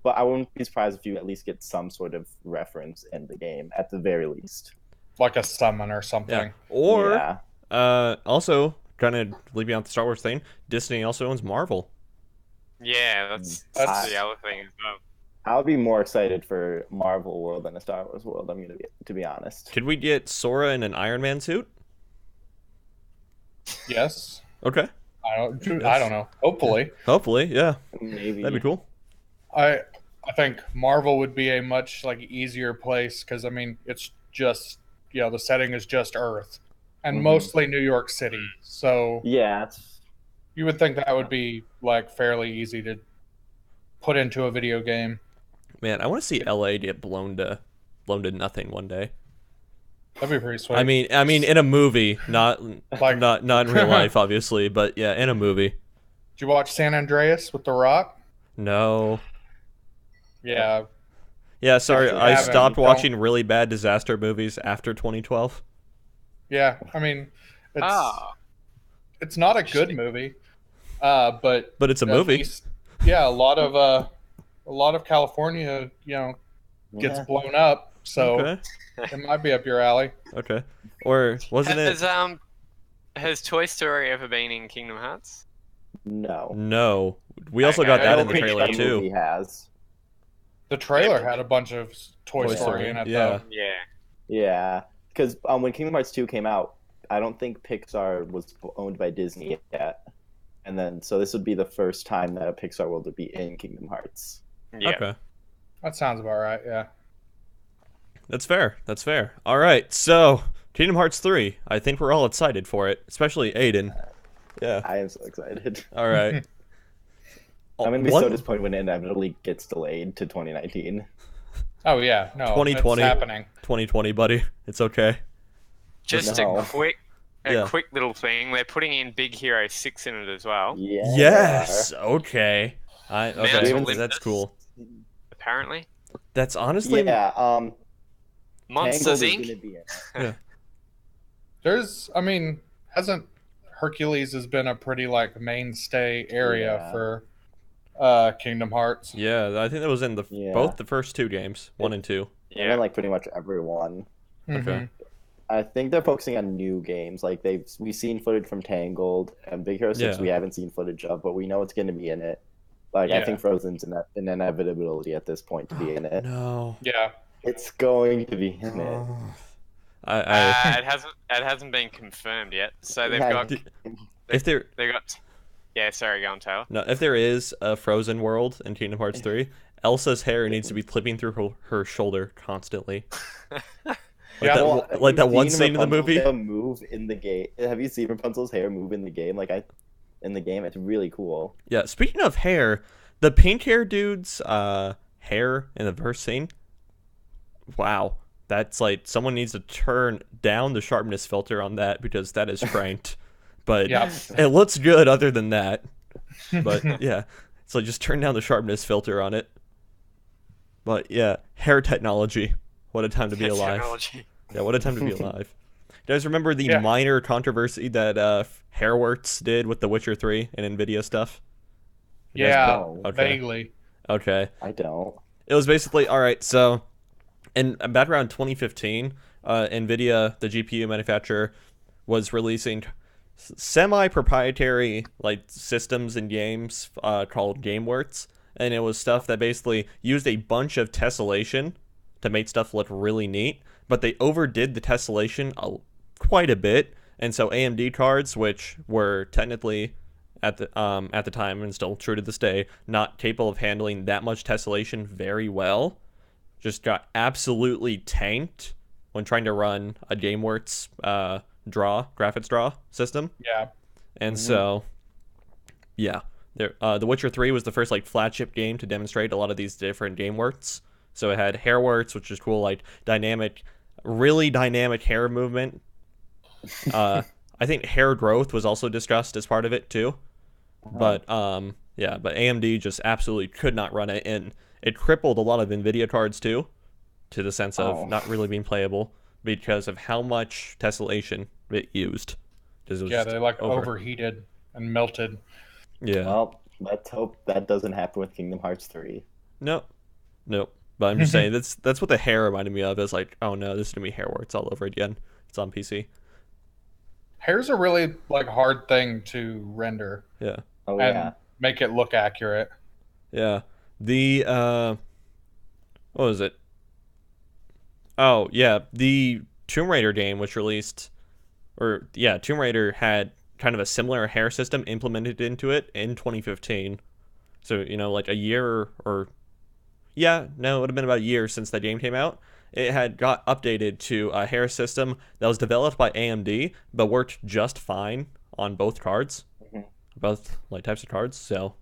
But I wouldn't be surprised if you at least get some sort of reference in the game, at the very least. Like a summon or something. Yeah. Or, Yeah. also, kind of leaving out the Star Wars thing, Disney also owns Marvel. Yeah, that's the other thing as well. I would be more excited for Marvel world than a Star Wars world. I'm gonna be, to be honest. Could we get Sora in an Iron Man suit? Yes. Okay. I don't know. Hopefully. Hopefully, yeah. Maybe. That'd be cool. I think Marvel would be a much like easier place because I mean it's just the setting is just Earth and mostly New York City. So Yeah. You would think that would be like fairly easy to put into a video game. Man, I want to see LA get blown to nothing one day. That'd be pretty sweet. I mean, in a movie, not Like- not in real life, obviously, but yeah, in a movie. Did you watch San Andreas with The Rock? No. Yeah. Yeah, sorry, If you I haven't, stopped don't- watching really bad disaster movies after 2012. Yeah. I mean, it's Ah, it's not a good movie, but But it's a at movie. least- yeah, a lot of California, gets Yeah. blown up, so Okay. it might be up your alley. Okay. Or wasn't it? has Toy Story ever been in Kingdom Hearts? No. No. We also Okay, got I that don't in the think trailer that too. Movie has. The trailer had a bunch of Toy Toy Story Story, in it, yeah. though. Yeah. Yeah, because when Kingdom Hearts 2 came out, I don't think Pixar was owned by Disney yet. And then, so this would be the first time that a Pixar world would be in Kingdom Hearts. Yeah. Okay. That sounds about right. Yeah. That's fair. That's fair. All right. So, Kingdom Hearts 3. I think we're all excited for it, especially Aiden. Yeah. I am so excited. All right. I'm going to be One- so disappointed when it inevitably gets delayed to 2019. Oh yeah. No. 2020. It's happening. 2020, buddy. It's okay. Just No. a Yeah. quick little thing. They're putting in Big Hero 6 in it as well, Yeah. Yes. Okay. Mountain Okay. Olympus. That's cool. apparently. That's honestly. Yeah, Monsters Tangled is Inc. gonna be in it. Hasn't Hercules has been a pretty like mainstay area Yeah. for Kingdom Hearts. Yeah, I think that was in Yeah. both the first two games, 1 and 2. And then, like, pretty much everyone. Okay. Mhm. I think they're focusing on new games. Like, we've seen footage from Tangled, and Big Hero 6 Yeah. we haven't seen footage of, but we know it's going to be in it. Like, I Yeah. think Frozen's an inevitability at this point to be in it. No. Yeah. It's going to be in it. It hasn't been confirmed yet. So they've Yeah. got If there they got. Yeah, sorry, go on, Taylor. no, if there is a Frozen world in Kingdom Hearts 3, Elsa's hair needs to be clipping through her shoulder constantly. Yeah, Well, Like that have you one seen scene in the movie? Rapunzel's hair move in the game. Have you seen Rapunzel's hair move in the game? In the game, it's really cool. Yeah, speaking of hair, the pink hair dude's hair in the first scene. Wow. That's like someone needs to turn down the sharpness filter on that because that is cranked. But Yeah. it looks good other than that. But yeah. So just turn down the sharpness filter on it. But yeah, hair technology. What a time to be alive. Technology. Yeah, what a time to be alive. You guys remember the Yeah. minor controversy that Hairworks did with The Witcher 3 and NVIDIA stuff? You guys Yeah. know. Okay. Vaguely. Okay. I don't. It was basically, all right, so in back around 2015, NVIDIA, the GPU manufacturer, was releasing semi-proprietary like systems and games called GameWorks, and it was stuff that basically used a bunch of tessellation to make stuff look really neat, but they overdid the tessellation quite a bit, and so AMD cards, which were technically at the time and still true to this day, not capable of handling that much tessellation very well, just got absolutely tanked when trying to run a GameWorks graphics draw system. Yeah. And so, yeah, The Witcher 3 was the first like flagship game to demonstrate a lot of these different GameWorks. So it had Hairworks, which is cool, like really dynamic hair movement. I think hair growth was also discussed as part of it too. But yeah, but AMD just absolutely could not run it, and it crippled a lot of NVIDIA cards too, to the sense of not really being playable because of how much tessellation it used. 'Cause it was Yeah, just they like overheated and melted. Yeah. Well, let's hope that doesn't happen with Kingdom Hearts 3. Nope. But I'm just saying that's what the hair reminded me of. Is like, oh no, this is gonna be Hairworks all over again. It's on PC. Hair's a really like hard thing to render Yeah. Oh, and yeah. make it look accurate. Yeah. The what was it? Oh, yeah, the Tomb Raider game which released Tomb Raider had kind of a similar hair system implemented into it in 2015. So, like a year or it would have been about a year since that game came out. It had got updated to a hair system that was developed by AMD but worked just fine on both cards. both like types of cards, so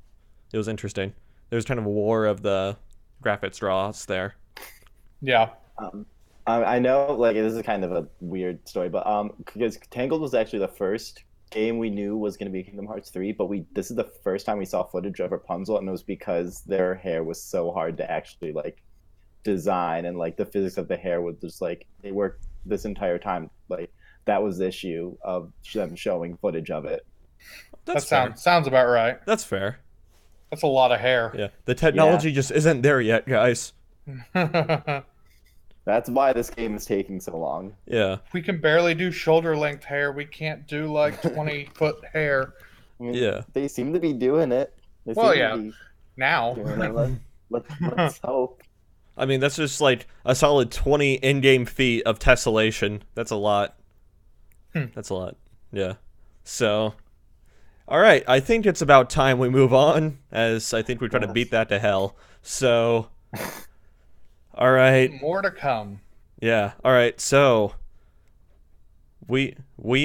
it was interesting. There was kind of a war of the graphics draws there. Yeah. I know, like, this is kind of a weird story, but because Tangled was actually the first game we knew was going to be Kingdom Hearts 3, but this is the first time we saw footage of Rapunzel, and it was because their hair was so hard to actually like design, and like the physics of the hair was just like they worked this entire time. Like that was the issue of them showing footage of it. That's That sounds about right. That's fair. That's a lot of hair. Yeah, the technology just isn't there yet, guys. That's why this game is taking so long. Yeah. We can barely do shoulder length hair. We can't do like 20-foot hair. I mean, Yeah. they seem to be doing it. They Well, seem yeah. to be Now. doing it. Let's hope. I mean, that's just like a solid 20 in-game feet of tessellation. That's a lot. That's a lot. Yeah. So, all right. I think it's about time we move on, as I think we're trying to beat that to hell. So, all right. More to come. Yeah. All right. So, we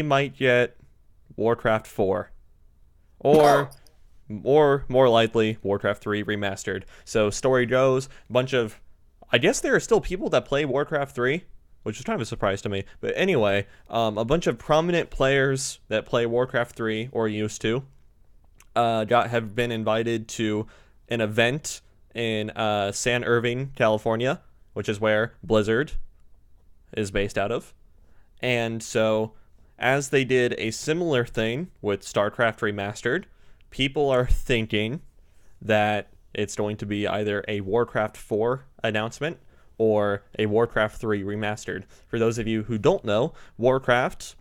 might get Warcraft 4, or more likely Warcraft 3 remastered. So, story goes, I guess there are still people that play Warcraft 3, which is kind of a surprise to me. But anyway, a bunch of prominent players that play Warcraft 3, or used to, have been invited to an event in San Irving, California, which is where Blizzard is based out of. And so, as they did a similar thing with StarCraft Remastered, people are thinking that it's going to be either a Warcraft 4 announcement or a Warcraft 3 remastered. For those of you who don't know, Warcraft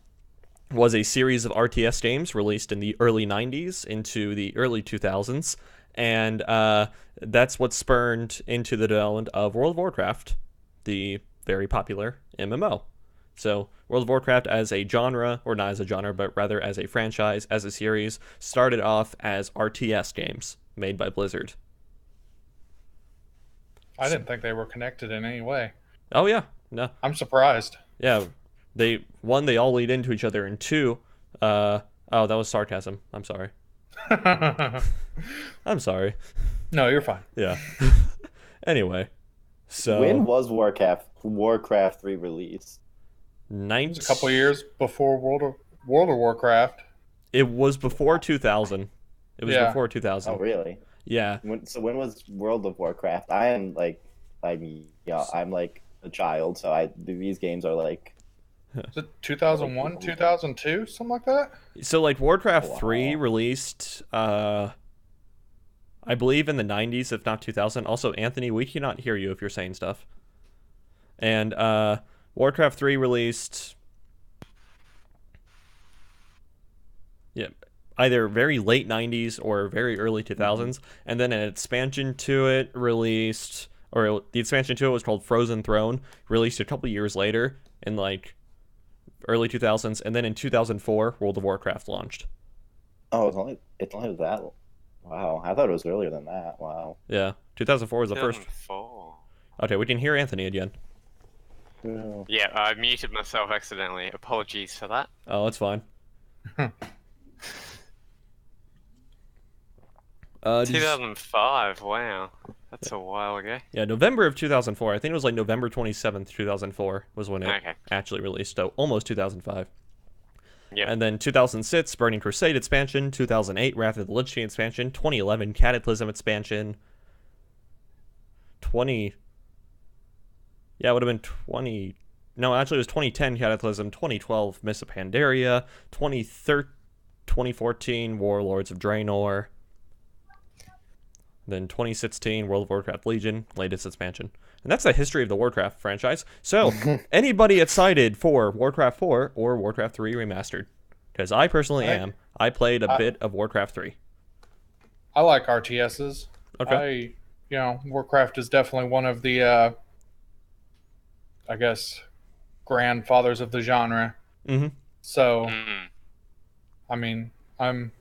was a series of RTS games released in the early 90s into the early 2000s, and that's what spurned into the development of World of Warcraft, the very popular MMO. So World of Warcraft as a genre, or not as a genre, but rather as a franchise, as a series, started off as RTS games made by Blizzard. I didn't think they were connected in any way. Oh yeah, no. I'm surprised. Yeah, they all lead into each other, and two, oh, that was sarcasm. I'm sorry. I'm sorry. No, you're fine. Yeah. Anyway, so When was Warcraft 3 released? It was a couple years before World of Warcraft. It was before 2000. It was before 2000. Oh, really? Yeah. So when was World of Warcraft? I'm like a child, so these games are like. Is it 2001, 2002, something like that? So like Warcraft 3 released, I believe in the 90s, if not 2000. Also, Anthony, we cannot hear you if you're saying stuff. And Warcraft 3 released, either very late 90s or very early 2000s, and then an expansion to it released, or the expansion to it was called Frozen Throne, released a couple years later in like early 2000s, and then in 2004 World of Warcraft launched. Oh, it's only that. Wow, I thought it was earlier than that. Wow. Yeah, 2004 was the first. 2004. Okay, we can hear Anthony again. Yeah, I muted myself accidentally. Apologies for that. Oh, that's fine. 2005, wow. That's a while ago. Yeah, November of 2004. I think it was like November 27th, 2004 was when it actually released, so almost 2005. Yeah. And then 2006, Burning Crusade expansion, 2008, Wrath of the Lich King expansion, 2011, Cataclysm expansion, it would have been 20... No, actually it was 2010 Cataclysm, 2012 Mists of Pandaria, 2014 Warlords of Draenor, then 2016 World of Warcraft Legion, latest expansion. And that's the history of the Warcraft franchise. So, anybody excited for Warcraft 4 or Warcraft 3 Remastered? Because I personally am. I played a bit of Warcraft 3. I like RTSs. Okay. Warcraft is definitely one of the, I guess, grandfathers of the genre. Mm-hmm. So, I mean, I'm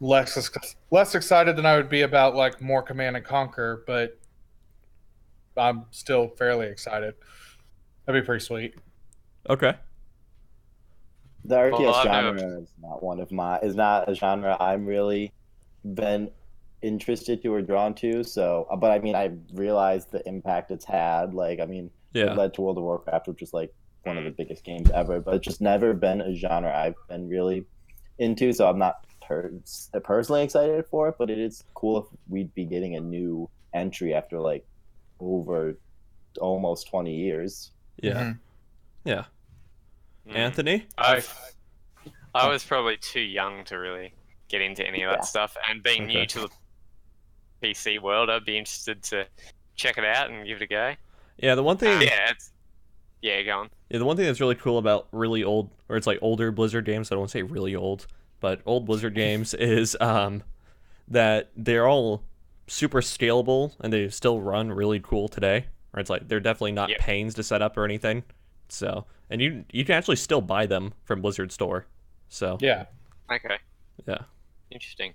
less excited than I would be about like more Command and Conquer, but I'm still fairly excited. That'd be pretty sweet. Okay. The Well, RTS I've never. genre is not a genre I'm really been interested to or drawn to. So, but I mean, I realized the impact it's had. Like, I mean, it Yeah. led to World of Warcraft, which is like one of the biggest games ever. But it's just never been a genre I've been really into. So I'm not personally excited for it. But it is cool if we'd be getting a new entry after like over almost 20 years. Yeah. Mhm. Yeah. Mm. Anthony? I was probably too young to really get into any of that Yeah. stuff, and being Okay. new to the PC world, I'd be interested to check it out and give it a go. Yeah, the one thing Go on. Yeah, the one thing that's really cool about really old, or it's like older Blizzard games, I don't want to say really old, but old Blizzard games is that they're all super scalable and they still run really cool today. Or it's like they're definitely not Yep. pains to set up or anything. So, and you can actually still buy them from Blizzard Store. So, Yeah. Okay, yeah. interesting.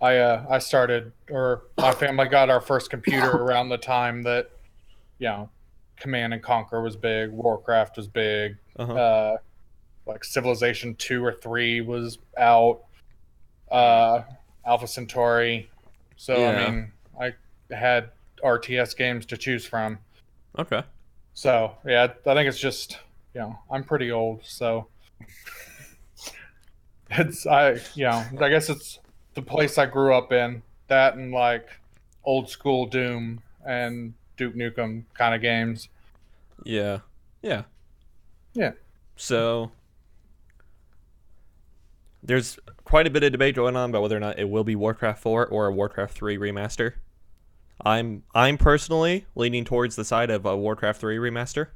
I started, or my family got our first computer around the time that, Command and Conquer was big, Warcraft was big, Uh-huh. like Civilization 2 or 3 was out, Alpha Centauri. So, Yeah. I mean, I had RTS games to choose from. Okay. So, yeah, I think it's just, I'm pretty old, so I guess it's the place I grew up in. That and like old school Doom and Duke Nukem kind of games. Yeah. Yeah. Yeah. So, there's quite a bit of debate going on about whether or not it will be Warcraft 4 or a Warcraft 3 remaster. I'm personally leaning towards the side of a Warcraft 3 remaster.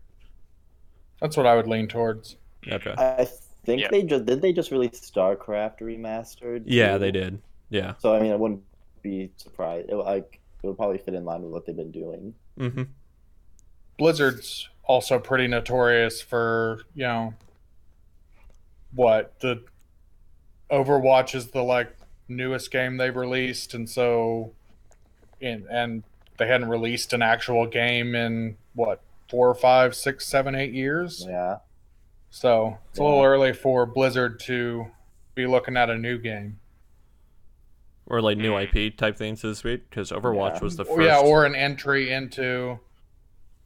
That's what I would lean towards. Okay. I think Yeah. they just release StarCraft remastered? Yeah, too? they did. Yeah. So I mean, I wouldn't be surprised. It would probably fit in line with what they've been doing. Mm-hmm. Blizzard's also pretty notorious for, what the Overwatch is the like newest game they've released, and so and they hadn't released an actual game in what 4, 5, 6, 7, 8 years. Yeah. So it's a Yeah. little early for Blizzard to be looking at a new game. Or like new IP type things, so to speak, because Overwatch Yeah. was the Or, first. yeah, or an entry into.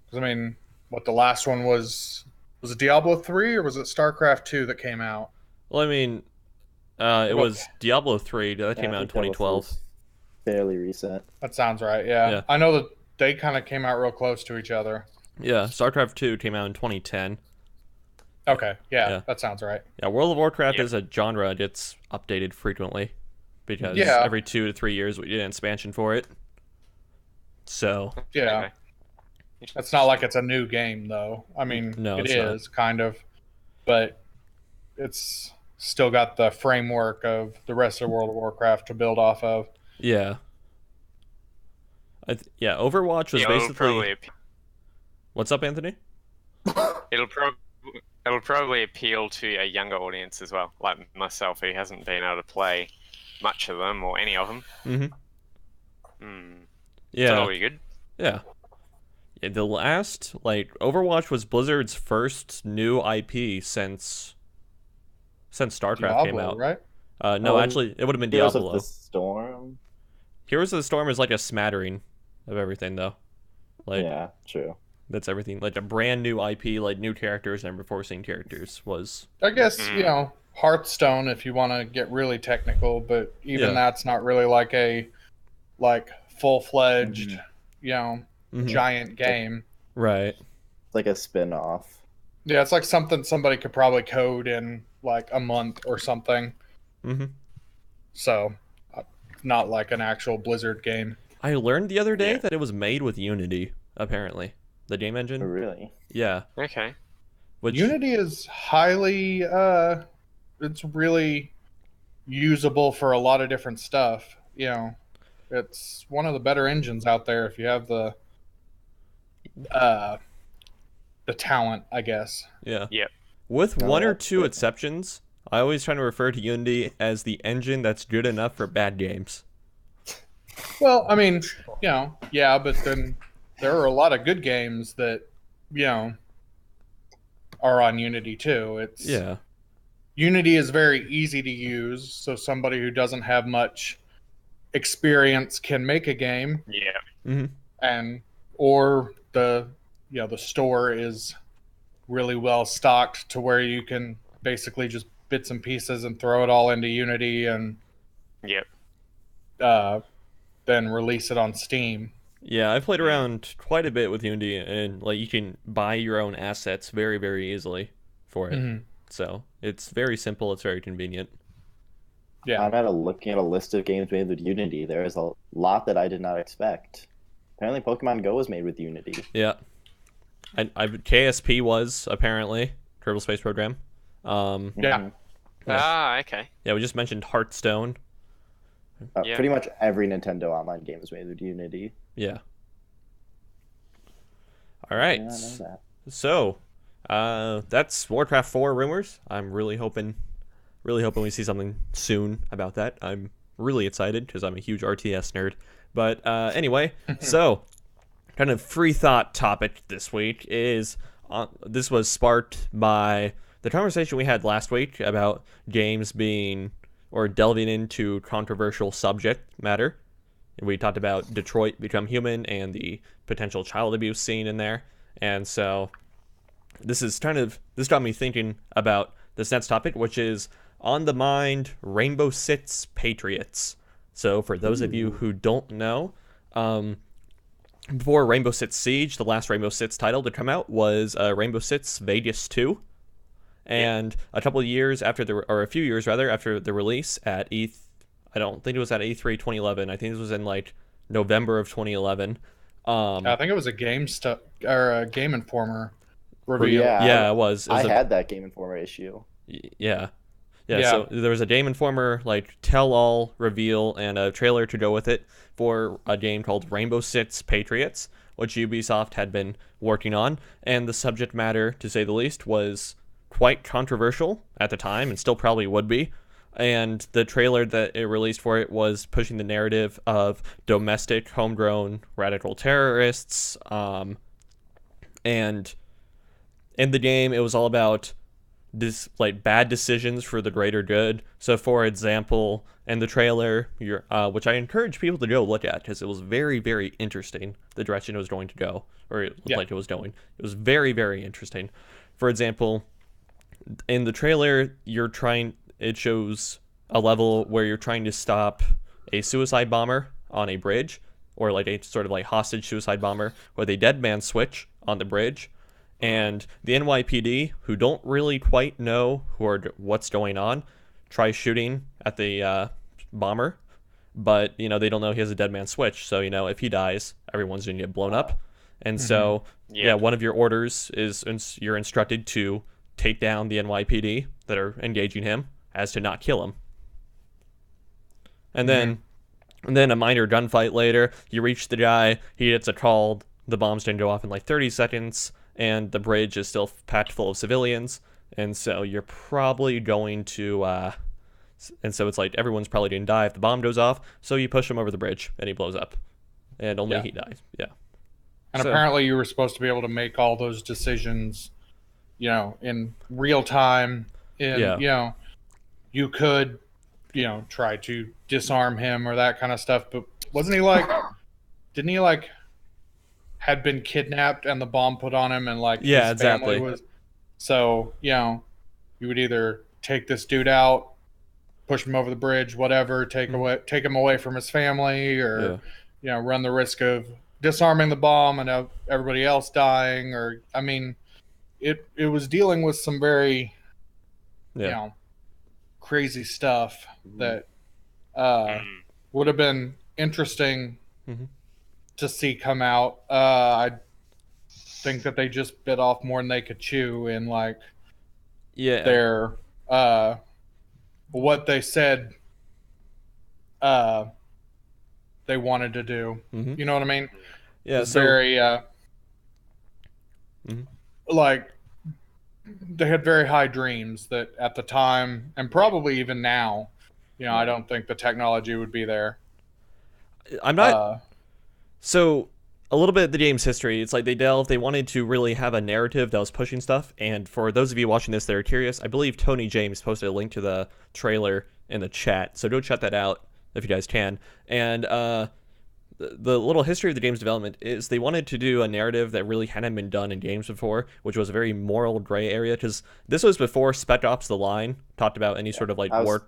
'Cause, I mean, what the last one was it Diablo 3 or was it StarCraft 2 that came out? Well, I mean, it Well, was Diablo 3 that Yeah, came I out in think that 2012. was fairly recent. That sounds right. Yeah, Yeah. I know that they kind of came out real close to each other. Yeah, StarCraft 2 came out in 2010. Okay, yeah, Yeah. that sounds right. Yeah, World of Warcraft Yep. as a genre gets updated frequently because Yeah. every 2 to 3 years we get an expansion for it. So, Yeah, Okay. it's not like it's a new game though. I mean, No, it it's not. is kind of, but it's still got the framework of the rest of World of Warcraft to build off of. yeah. Yeah, Overwatch was Yeah, basically. What's up, Anthony? it'll probably appeal to a younger audience as well, like myself, who hasn't been able to play much of them or any of them. Mm-hmm. Hmm. So Yeah. that'll be good. Yeah. Yeah, the last, Overwatch was Blizzard's first new IP since StarCraft came Diablo, out. right? No, Oh, actually, it would have been Heroes Diablo. of the Storm. Heroes of the Storm is like a smattering of everything, though. Yeah, true. That's everything. Like a brand new IP, like new characters, never before seen characters was. I guess Mm. Hearthstone, if you want to get really technical, but even Yeah. that's not really like a full fledged, Mhm. giant game. Right. It's like a spin-off. Yeah, it's like something somebody could probably code in like a month or something. Mm-hmm. So, not like an actual Blizzard game. I learned the other day Yeah. that it was made with Unity, apparently. The game Oh, engine. really? Yeah. Okay. Which, Unity is highly, it's really usable for a lot of different stuff. It's one of the better engines out there if you have the talent, I guess. yeah. Yep. With Oh, one or that's two good. exceptions, I always try to refer to Unity as the engine that's good enough for bad games. Well, I mean, yeah, but then there are a lot of good games that, are on Unity too. It's Yeah. Unity is very easy to use, so somebody who doesn't have much experience can make a game, Yeah. and or the store is really well stocked to where you can basically just bits and pieces and throw it all into Unity and Yep. then release it on Steam. Yeah, I've played around quite a bit with Unity, and like you can buy your own assets very, very easily for it. So it's very simple. It's very convenient. Yeah, I'm looking at a list of games made with Unity. There is a lot that I did not expect. Apparently, Pokemon Go was made with Unity. Yeah, KSP was apparently Kerbal Space Program. yeah. Okay. Yeah, we just mentioned Hearthstone. Yeah. Pretty much every Nintendo online game is made with Unity. Yeah. All right. Yeah, I know that. So, that's Warcraft 4 rumors. I'm really hoping we see something soon about that. I'm really excited because I'm a huge RTS nerd. But anyway, so kind of free thought topic this week is this was sparked by the conversation we had last week about games being or delving into controversial subject matter. We talked about Detroit Become Human and the potential child abuse scene in there. And so this got me thinking about this next topic, which is on the mind Rainbow Six Patriots. So for those of you who don't know, before Rainbow Six Siege, the last Rainbow Six title to come out was Rainbow Six Vegas 2. And a few years after the release at I don't think it was at E3 2011. I think it was in like November of 2011. I think it was a Game Informer reveal. Yeah, it was. I had that Game Informer issue. Yeah. So there was a Game Informer like tell-all reveal and a trailer to go with it for a game called Rainbow Six Patriots, which Ubisoft had been working on, and the subject matter, to say the least, was quite controversial at the time and still probably would be. And the trailer that it released for it was pushing the narrative of domestic, homegrown radical terrorists. And in the game, it was all about bad decisions for the greater good. So, for example, in the trailer, which I encourage people to go look at because it was very, very interesting the direction it was going to go, or it looked like it was going. It was very, very interesting. For example, in the trailer, it shows a level where you're trying to stop a suicide bomber on a bridge, or like a sort of like hostage suicide bomber with a dead man switch on the bridge. And the NYPD, who don't really quite know what's going on, try shooting at the bomber, but they don't know he has a dead man switch. So if he dies, everyone's gonna get blown up. And so one of your orders is you're instructed to take down the NYPD that are engaging him, as to not kill him. And then a minor gunfight later, you reach the guy, he gets a call, the bomb's gonna go off in like 30 seconds, and the bridge is still packed full of civilians, and so you're probably going to and so it's like everyone's probably gonna die if the bomb goes off, so you push him over the bridge and he blows up, and only he dies. And apparently you were supposed to be able to make all those decisions in real time. You could try to disarm him or that kind of stuff, but didn't he had been kidnapped and the bomb put on him, and his family was, so you would either take this dude out, push him over the bridge, whatever, take him away from his family, or run the risk of disarming the bomb and everybody else dying, or it was dealing with some very crazy stuff that would have been interesting to see come out. I think that they just bit off more than they could chew in their what they said they wanted to do. You know what I mean? Yeah, it's very they had very high dreams that at the time, and probably even now, I don't think the technology would be there. I'm not. So a little bit of the game's history. It's like they wanted to really have a narrative that was pushing stuff. And for those of you watching this that are curious, I believe Tony James posted a link to the trailer in the chat, so go check that out if you guys can. And the little history of the game's development is they wanted to do a narrative that really hadn't been done in games before, which was a very moral gray area, because this was before Spec Ops: The Line talked about any sort of like war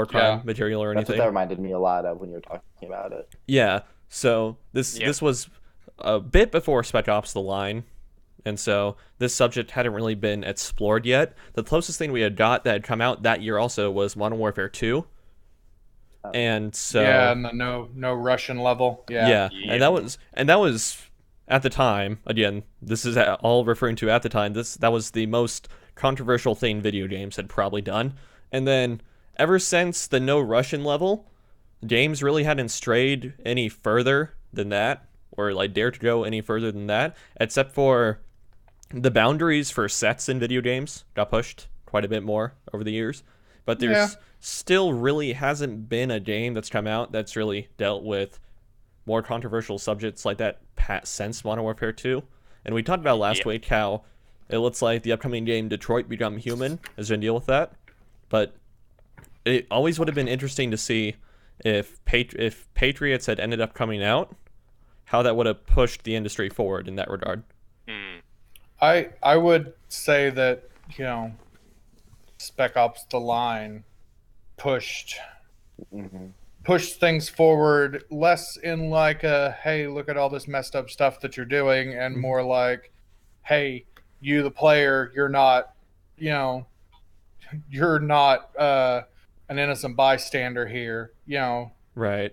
crime material or anything. That's what that reminded me a lot of when you were talking about it. Yeah, so this was a bit before Spec Ops: The Line, and so this subject hadn't really been explored yet. The closest thing we had got that had come out that year also was Modern Warfare 2. And so and the no Russian level. Yeah. And that was at the time, again, this is all referring to at the time, that was the most controversial thing video games had probably done. And then ever since the no Russian level, games really hadn't strayed any further than that, or like dared to go any further than that, except for the boundaries for sets in video games got pushed quite a bit more over the years. But there's still really hasn't been a game that's come out that's really dealt with more controversial subjects like that since Modern Warfare 2. And we talked about last week how it looks like the upcoming game Detroit Become Human is going to deal with that. But it always would have been interesting to see if Patriots had ended up coming out, how that would have pushed the industry forward in that regard. I would say that, Spec Ops: The Line pushed things forward less in like a, hey, look at all this messed up stuff that you're doing, and more like, hey, you the player, you're not an innocent bystander here, Right.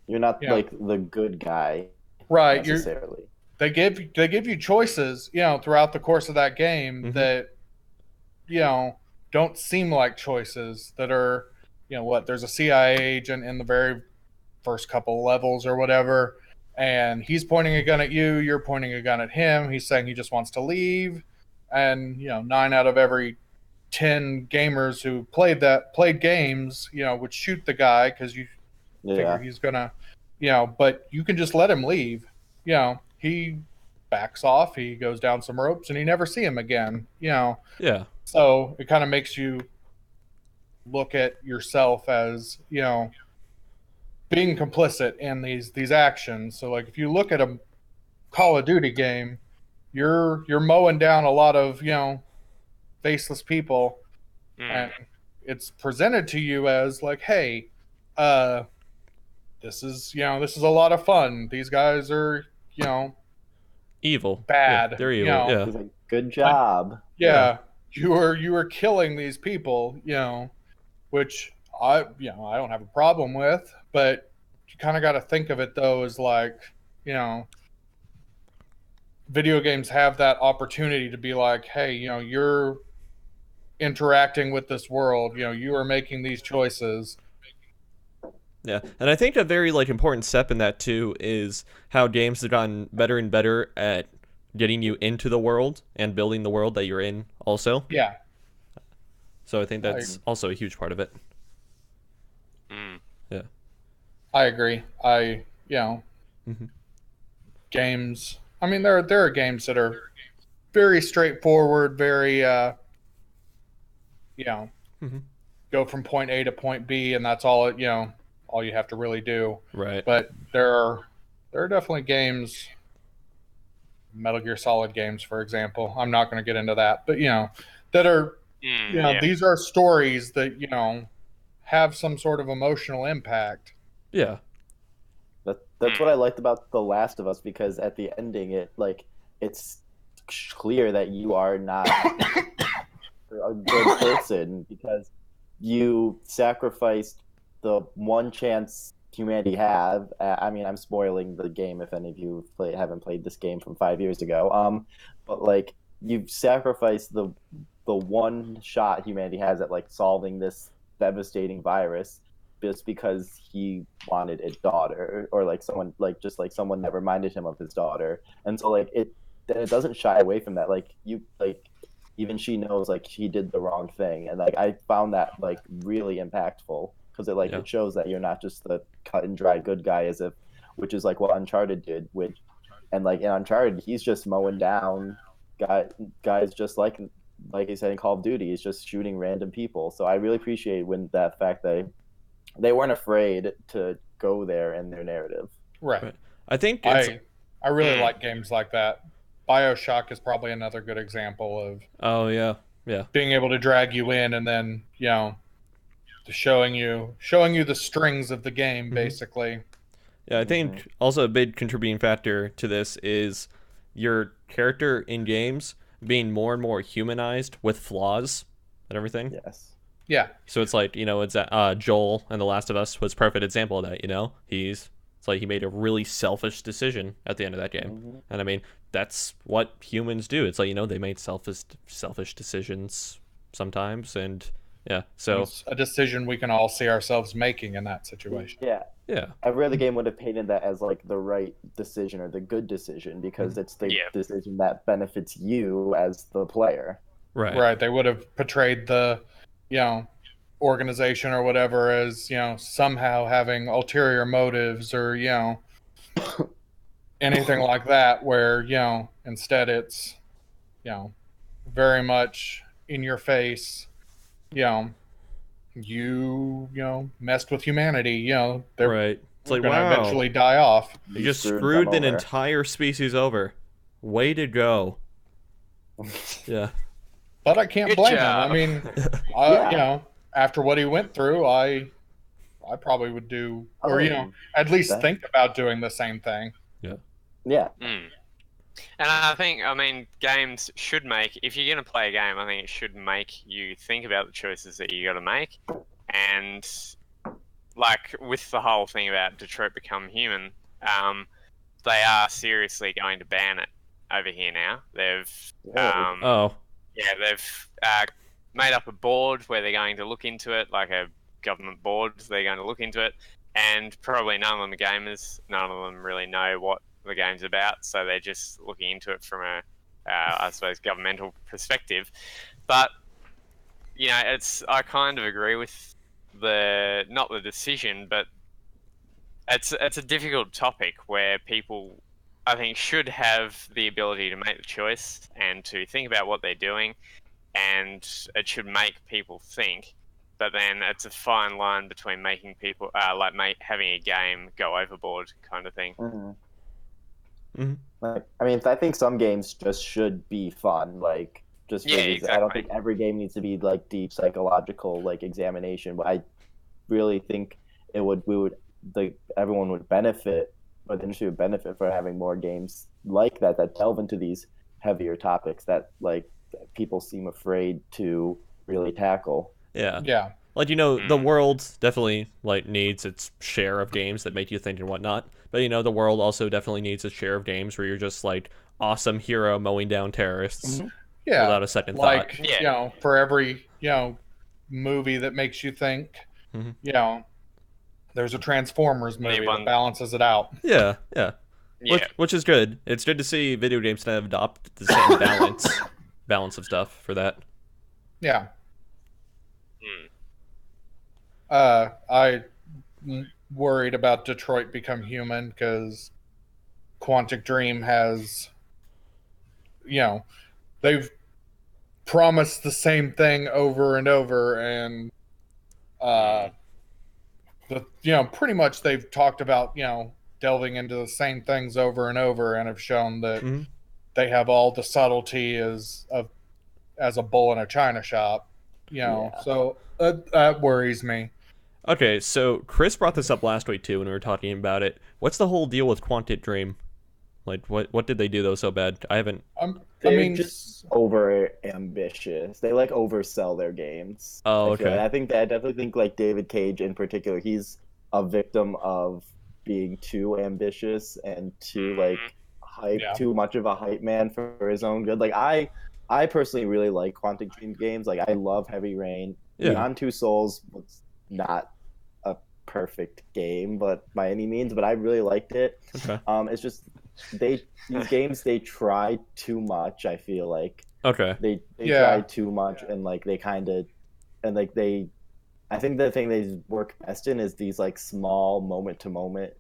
You're not like the good guy, right? Necessarily. They give you choices, throughout the course of that game that, don't seem like choices that are, there's a CIA agent in the very first couple levels or whatever, and he's pointing a gun at you, you're pointing a gun at him, he's saying he just wants to leave, and 9 out of every 10 gamers who played games, would shoot the guy because you figure he's gonna, but you can just let him leave. He backs off, he goes down some ropes, and you never see him again. Yeah. So it kind of makes you look at yourself as, being complicit in these actions. So like if you look at a Call of Duty game, you're mowing down a lot of, faceless people, and it's presented to you as like, hey, this is a lot of fun. These guys are, evil, bad. They're evil. He's like, good job. You were killing these people, which I don't have a problem with, but you kind of got to think of it though as like, video games have that opportunity to be like, hey, you're interacting with this world, you are making these choices. Yeah, and I think a very important step in that too is how games have gotten better and better at getting you into the world and building the world that you're in also. Yeah. So I think that's also a huge part of it. Yeah. I agree. Games, I mean, there are games that are very straightforward, very, go from point A to point B, and that's all all you have to really do. Right. But there are definitely games, Metal Gear Solid games, for example. I'm not going to get into that, but that are, these are stories that have some sort of emotional impact. Yeah. That's what I liked about The Last of Us, because at the ending, it's clear that you are not a good person because you sacrificed the one chance humanity have. I mean, I'm spoiling the game if any of you haven't played this game from 5 years ago. But you've sacrificed the one shot humanity has at solving this devastating virus just because he wanted a daughter, or someone never minded him of his daughter, and so it doesn't shy away from that. Even she knows she did the wrong thing, and I found that really impactful because it shows that you're not just the cut and dry good guy which is what Uncharted did, which And like in Uncharted, he's just mowing down guys just like he said in Call of Duty. He's just shooting random people. So I really appreciate when that fact they weren't afraid to go there in their narrative. Right. I think it's. I really like games like that. BioShock is probably another good example of Oh yeah. being able to drag you in and then, showing you the strings of the game, basically. Yeah, I think also a big contributing factor to this is your character in games being more and more humanized with flaws and everything. Yes. Yeah. So it's like, it's Joel and The Last of Us was a perfect example of that, It's like he made a really selfish decision at the end of that game. And I mean, that's what humans do. It's like, they made selfish decisions sometimes, and yeah, so it's a decision we can all see ourselves making in that situation. Yeah. Every other game would have painted that as like the right decision or the good decision because it's the decision that benefits you as the player. Right. They would have portrayed the, organization or whatever as, somehow having ulterior motives or, anything like that, where, instead it's, very much in your face, you messed with humanity, they're Right. It's like, gonna wow, eventually die off. you just screwed an entire species over. Way to go. Yeah. But I can't blame him. I mean, after what he went through, I probably would do, or at least think about doing the same thing. Yeah. And I think, games should make, if you're going to play a game, I think it should make you think about the choices that you got to make. And like with the whole thing about Detroit Become Human, they are seriously going to ban it over here now. They've they've made up a board where they're going to look into it, like a government board. They're going to look into it, and probably none of them are gamers. None of them really know what the game's about, so they're just looking into it from a, I suppose, governmental perspective. But I kind of agree with not the decision, but it's a difficult topic where people, I think, should have the ability to make the choice and to think about what they're doing, and it should make people think. But then it's a fine line between making people having a game go overboard, kind of thing. I think some games just should be fun, like exactly. I don't think every game needs to be like deep psychological like examination, but I really think everyone would benefit, or the industry would benefit for having more games like that delve into these heavier topics that like people seem afraid to really tackle. Yeah. Like, the world definitely like needs its share of games that make you think and whatnot. But the world also definitely needs its share of games where you're just like awesome hero mowing down terrorists without a second thought. For every movie that makes you think, there's a Transformers movie that balances it out. Yeah. Which is good. It's good to see video games kind of adopt the same balance of stuff for that. Yeah. I worried about Detroit Become Human because Quantic Dream has, they've promised the same thing over and over, and pretty much they've talked about delving into the same things over and over, and have shown that they have all the subtlety as a bull in a china shop, so that worries me. Okay, so Chris brought this up last week too when we were talking about it. What's the whole deal with Quantic Dream? Like, what did they do though so bad? I haven't. They're just over ambitious. They like oversell their games. Oh, okay. I definitely think like David Cage in particular, he's a victim of being too ambitious and too like too much of a hype man for his own good. Like I personally really like Quantic Dream games. Like I love Heavy Rain. Beyond Two Souls was not a perfect game, but by any means, but I really liked it. Okay. It's just these games they try too much. I feel like they try too much, and like they kind of, and like I think the thing they work best in is these like small moment to moment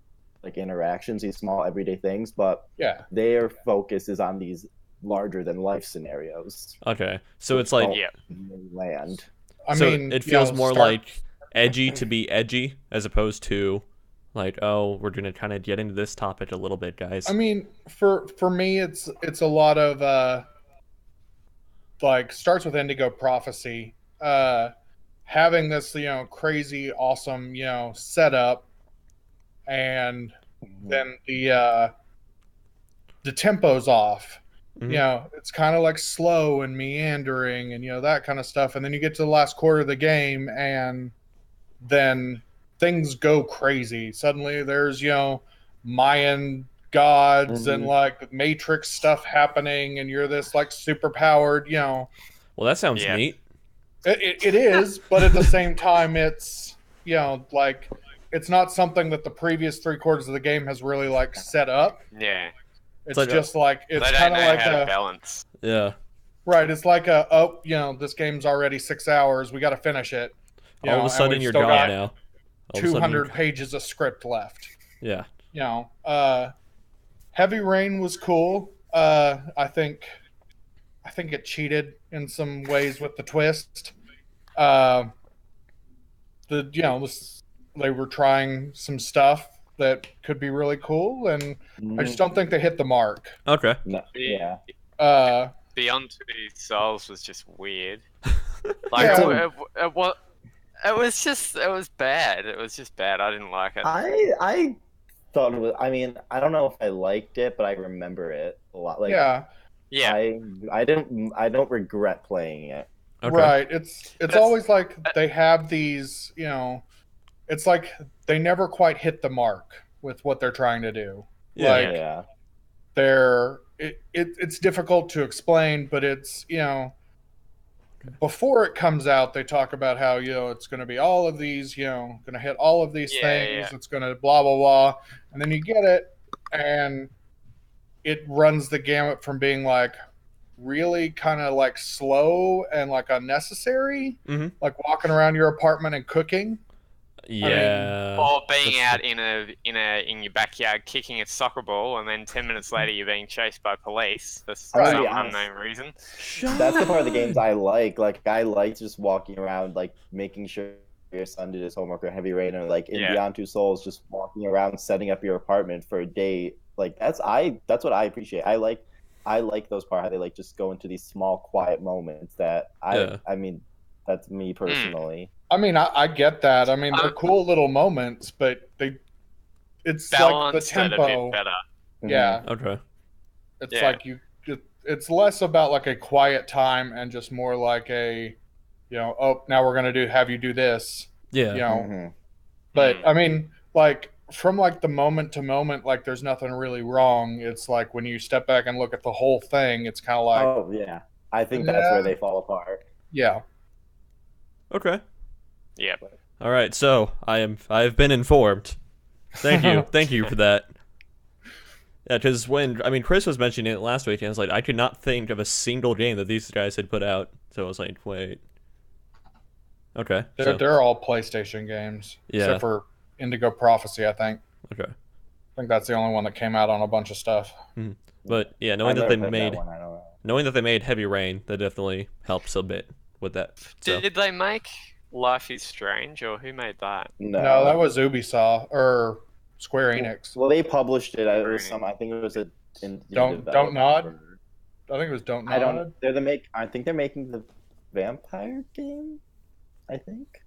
like interactions, these small everyday things, but Yeah. their focus is on these larger than life scenarios. Okay, so it's which like don't Yeah. really land. I so mean, it feels more start, like edgy to be edgy as opposed to like, oh, we're gonna kind of get into this topic a little bit, guys. I mean, for me, it's a lot of like starts with Indigo Prophecy, having this crazy awesome setup, and then the tempo's off. Mhm. It's kind of like slow and meandering and that kind of stuff, and then you get to the last quarter of the game, and then things go crazy. Suddenly, there's Mayan gods and Mhm. like Matrix stuff happening, and you're this like super powered. Well, that sounds Yeah. neat. It is, but at the same time, it's like it's not something that the previous 3 quarters of the game has really like set up. Yeah. It's like just like it's They don't kind of know like how to a balance. Yeah. right. It's like a this game's already 6 hours. We got to finish it. All of a And sudden we've you're still gone got now. All of a sudden 200 pages of script left. Yeah. Heavy Rain was cool. I think it cheated in some ways with the twist. They were trying some stuff that could be really cool, and I just don't think they hit the mark. Okay. No, yeah. Beyond Two Souls was just weird. Yeah. It was bad. It was just bad. I didn't like it. I thought it was. I mean, I don't know if I liked it, but I remember it a lot. Like, Yeah, Yeah. I don't regret playing it. Okay. right. It's That's- always like they have these, it's like they never quite hit the mark with what they're trying to do. Yeah. Like Yeah. it's difficult to explain, but it's before it comes out, they talk about how it's going to be all of these, going to hit all of these Yeah, things. yeah. It's going to blah blah blah, and then you get it, and it runs the gamut from being like really kind of like slow and like unnecessary, Mhm. like walking around your apartment and cooking. Yeah. Or being That's- out in your backyard kicking a soccer ball, and then 10 minutes later you're being chased by police for I'm gonna some be honest. unknown reason. That's the part of the games I like. Like, I like just walking around, like making sure your son did his homework or Heavy Rain, or like in Yeah. Beyond Two Souls, just walking around, setting up your apartment for a day. Like, that's what I appreciate. I like those parts. How they like just go into these small, quiet moments that Yeah. I mean, that's me personally. I mean, I get that. I mean, they're cool little moments, but it's like the Balanced it a tempo. bit better. Yeah, Okay. it's Yeah. like it's less about like a quiet time and just more like a, oh, now we're gonna have you do this, Yeah. Mhm. But Hmm. I mean, like from like the moment to moment, like there's nothing really wrong. It's like when you step back and look at the whole thing, it's kind of like, Oh yeah, I think that's where they fall apart. yeah, Okay. Yeah. All right. So I've been informed. Thank you. Thank you for that. Yeah, because Chris was mentioning it last week, and I was like, I could not think of a single game that these guys had put out. So I was like, wait. Okay. they're all PlayStation games, Yeah. except for Indigo Prophecy. I think that's the only one that came out on a bunch of stuff. But yeah, I've knowing that never they played made that one, I don't know. knowing that they made Heavy Rain, that definitely helps a bit with that. So Did they make Life is Strange, or who made that? No, that was Ubisoft or Square Enix. Well, they published it. It was some. I think it was a. Don't Nod? I think it was Don't Nod. I don't. I think they're making the vampire game. I think.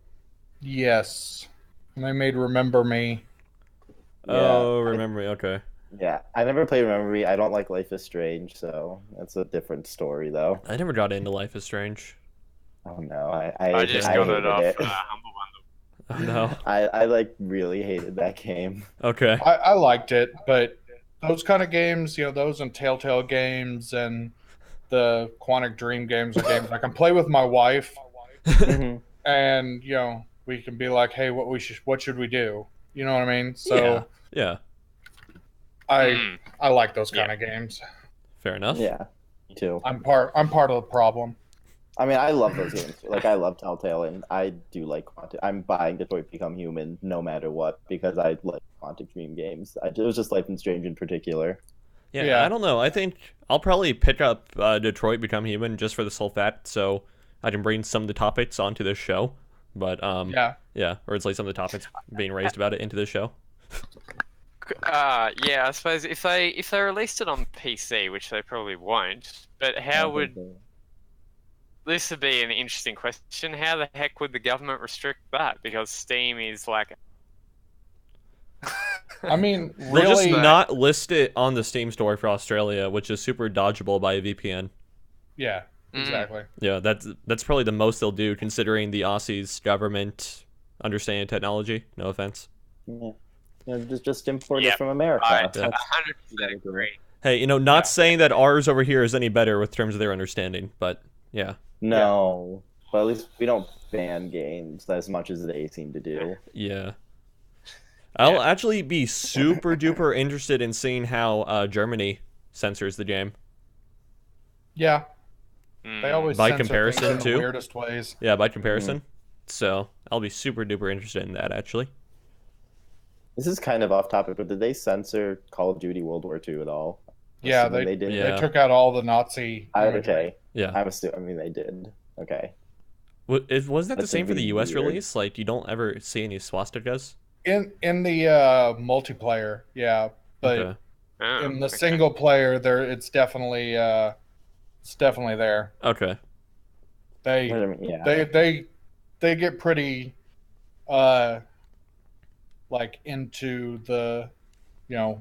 Yes, and they made Remember Me. Oh, Remember Me. Okay. Yeah, I never played Remember Me. I don't like Life is Strange, so that's a different story, though. I never got into Life is Strange. Oh no, I just got hated it off it. Humble Bundle. Oh no. I like really hated that game. Okay. I liked it, but those kind of games, those and Telltale games and the Quantic Dream games are games I can play with my wife, Mhm. and we can be like, hey, what should we do? You know what I mean? So Yeah. I like those kind of games. Fair enough. Yeah, me too. I'm part of the problem. I mean, I love those games. Like, I love Telltale, and I do like Quantic. I'm buying Detroit Become Human no matter what because I like Quantic Dream games. It was just Life is Strange in particular. Yeah, I don't know. I think I'll probably pick up Detroit Become Human just for the sole fact, so I can bring some of the topics onto this show. But yeah, or it's like some of the topics being raised about it into the show. Yeah, I suppose if they released it on PC, which they probably won't, but how would this would be an interesting question? How the heck would the government restrict that? Because Steam is like. I mean, They'll just really, not list it on the Steam store for Australia, which is super dodgeable by a VPN. yeah, exactly. Yeah, that's probably the most they'll do, considering the Aussies government understanding technology. No offense. Yeah. Just import it from America. I 100% agree. Hey, not saying that ours over here is any better with terms of their understanding, but yeah. No, but at least we don't ban games as much as they seem to do. Yeah. I'll actually be super duper interested in seeing how Germany censors the game. Yeah. They always by censor comparison things in too. the weirdest ways. Yeah, by comparison. So I'll be super duper interested in that actually. This is kind of off topic, but did they censor Call of Duty World War II at all? Yeah, they did. Yeah. They took out all the Nazi. Okay. Yeah. I'm assuming. I mean, they did. Okay. Wasn't that the That's same for the really US weird. release? Like, you don't ever see any swastikas? In the multiplayer, yeah, but Okay. in the single player, it's definitely there. Okay. They Yeah. they get pretty like into the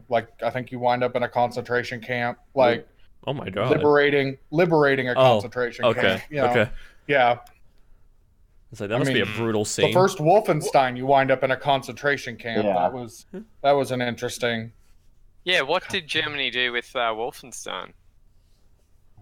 like I think you wind up in a concentration camp, like Oh my god. liberating a concentration Okay. camp. Okay. Yeah. It's like that must be a brutal scene. The first Wolfenstein, you wind up in a concentration camp. Yeah. That was an interesting. Yeah, what did Germany do with Wolfenstein?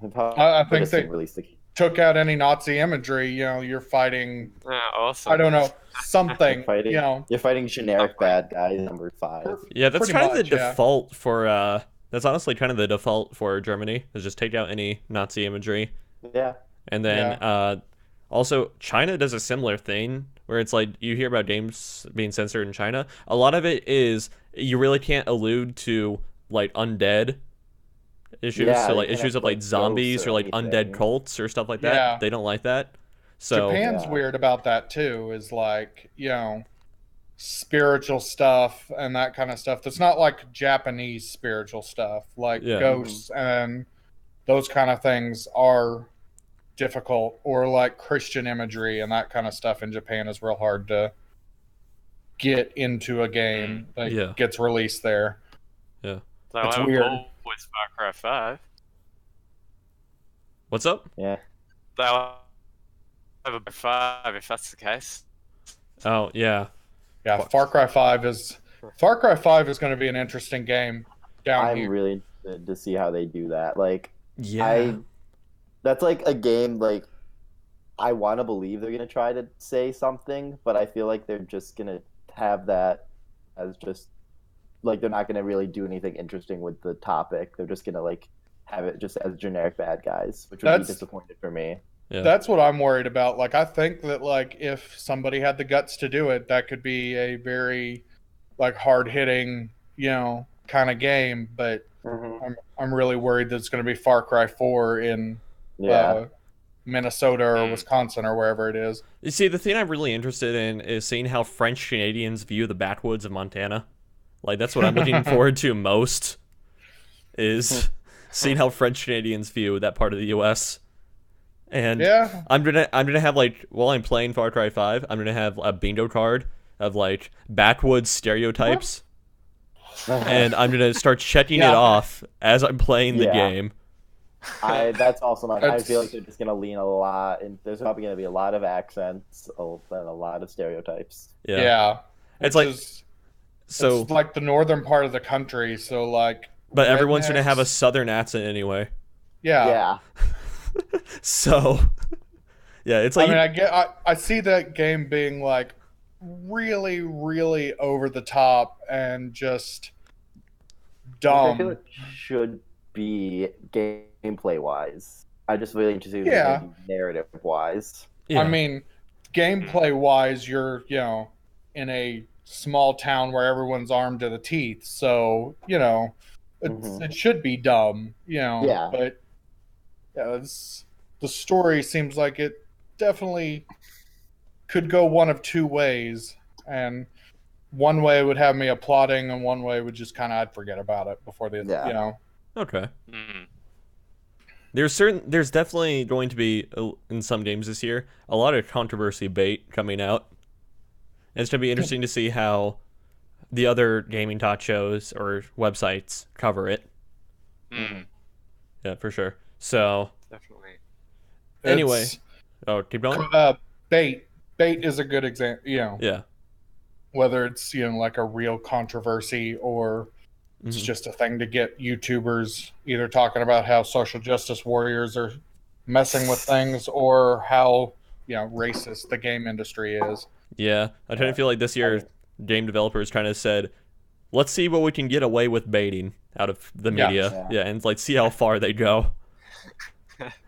I think they released the took out any Nazi imagery. You're fighting. Awesome. I don't know, something. You're fighting generic bad guy number 5. Yeah, that's pretty kind of the much, yeah. default for that's honestly kind of the default for Germany, is just take out any Nazi imagery. Yeah. And then also China does a similar thing where it's like you hear about games being censored in China. A lot of it is you really can't allude to like undead issues, Yeah, so like you can't issues have, of like ghosts zombies or like anything. undead cults or stuff like that. Yeah. They don't like that. So Japan's weird about that too. Is like spiritual stuff and that kind of stuff. That's not like Japanese spiritual stuff, like ghosts and those kind of things are difficult, or like Christian imagery and that kind of stuff in Japan is real hard to get into a game that gets released there. Yeah. So it's I have weird. a ball with Far Cry 5. What's up? Yeah. They'll have a 5 if that's the case. Oh yeah. Yeah, Far Cry 5 is going to be an interesting game down here. I'm really interested to see how they do that. Like, Yeah. That's like a game, like, I want to believe they're going to try to say something, but I feel like they're just going to have that as just, like, they're not going to really do anything interesting with the topic. They're just going to, like, have it just as generic bad guys, which would be disappointed for me. Yeah. That's what I'm worried about. Like, I think that, like, if somebody had the guts to do it, that could be a very, like, hard-hitting, kind of game, but I'm really worried that it's going to be Far Cry 4 in Minnesota or Wisconsin or wherever it is. You see, the thing I'm really interested in is seeing how French Canadians view the backwoods of Montana. Like, that's what I'm looking forward to most, is seeing how French Canadians view that part of the U.S. And I'm gonna have, like, while I'm playing Far Cry 5, I'm gonna have a bingo card of, like, backwoods stereotypes. And I'm gonna start checking it off as I'm playing the game. That's also not. I feel like they're just gonna lean a lot, and there's probably gonna be a lot of accents and a lot of stereotypes. Yeah. It's like it's like the northern part of the country, so like. But everyone's gonna have a southern accent anyway. Yeah. So. Yeah, it's like. I mean, I see that game being like really, really over the top and just dumb. I feel it should be gameplay wise. I just really interested in Yeah. narrative wise. Yeah. I mean, gameplay wise, you're, in a small town where everyone's armed to the teeth. So, it should be dumb, Yeah. but the story seems like it definitely could go one of two ways. And one way would have me applauding, and one way would just kind of, I'd forget about it before Yeah. Okay. Mm. There's definitely going to be in some games this year a lot of controversy bait coming out. And it's gonna be interesting to see how the other gaming talk shows or websites cover it. Mm. Yeah, for sure. So Definitely. anyway, It's, keep going. bait is a good example, Yeah. whether it's, like a real controversy or it's Mhm. just a thing to get YouTubers either talking about how social justice warriors are messing with things or how, racist the game industry is. Yeah, I kind of feel like this year game developers kind of said, let's see what we can get away with baiting out of the Yeah. media. Yeah, and like see how far they go.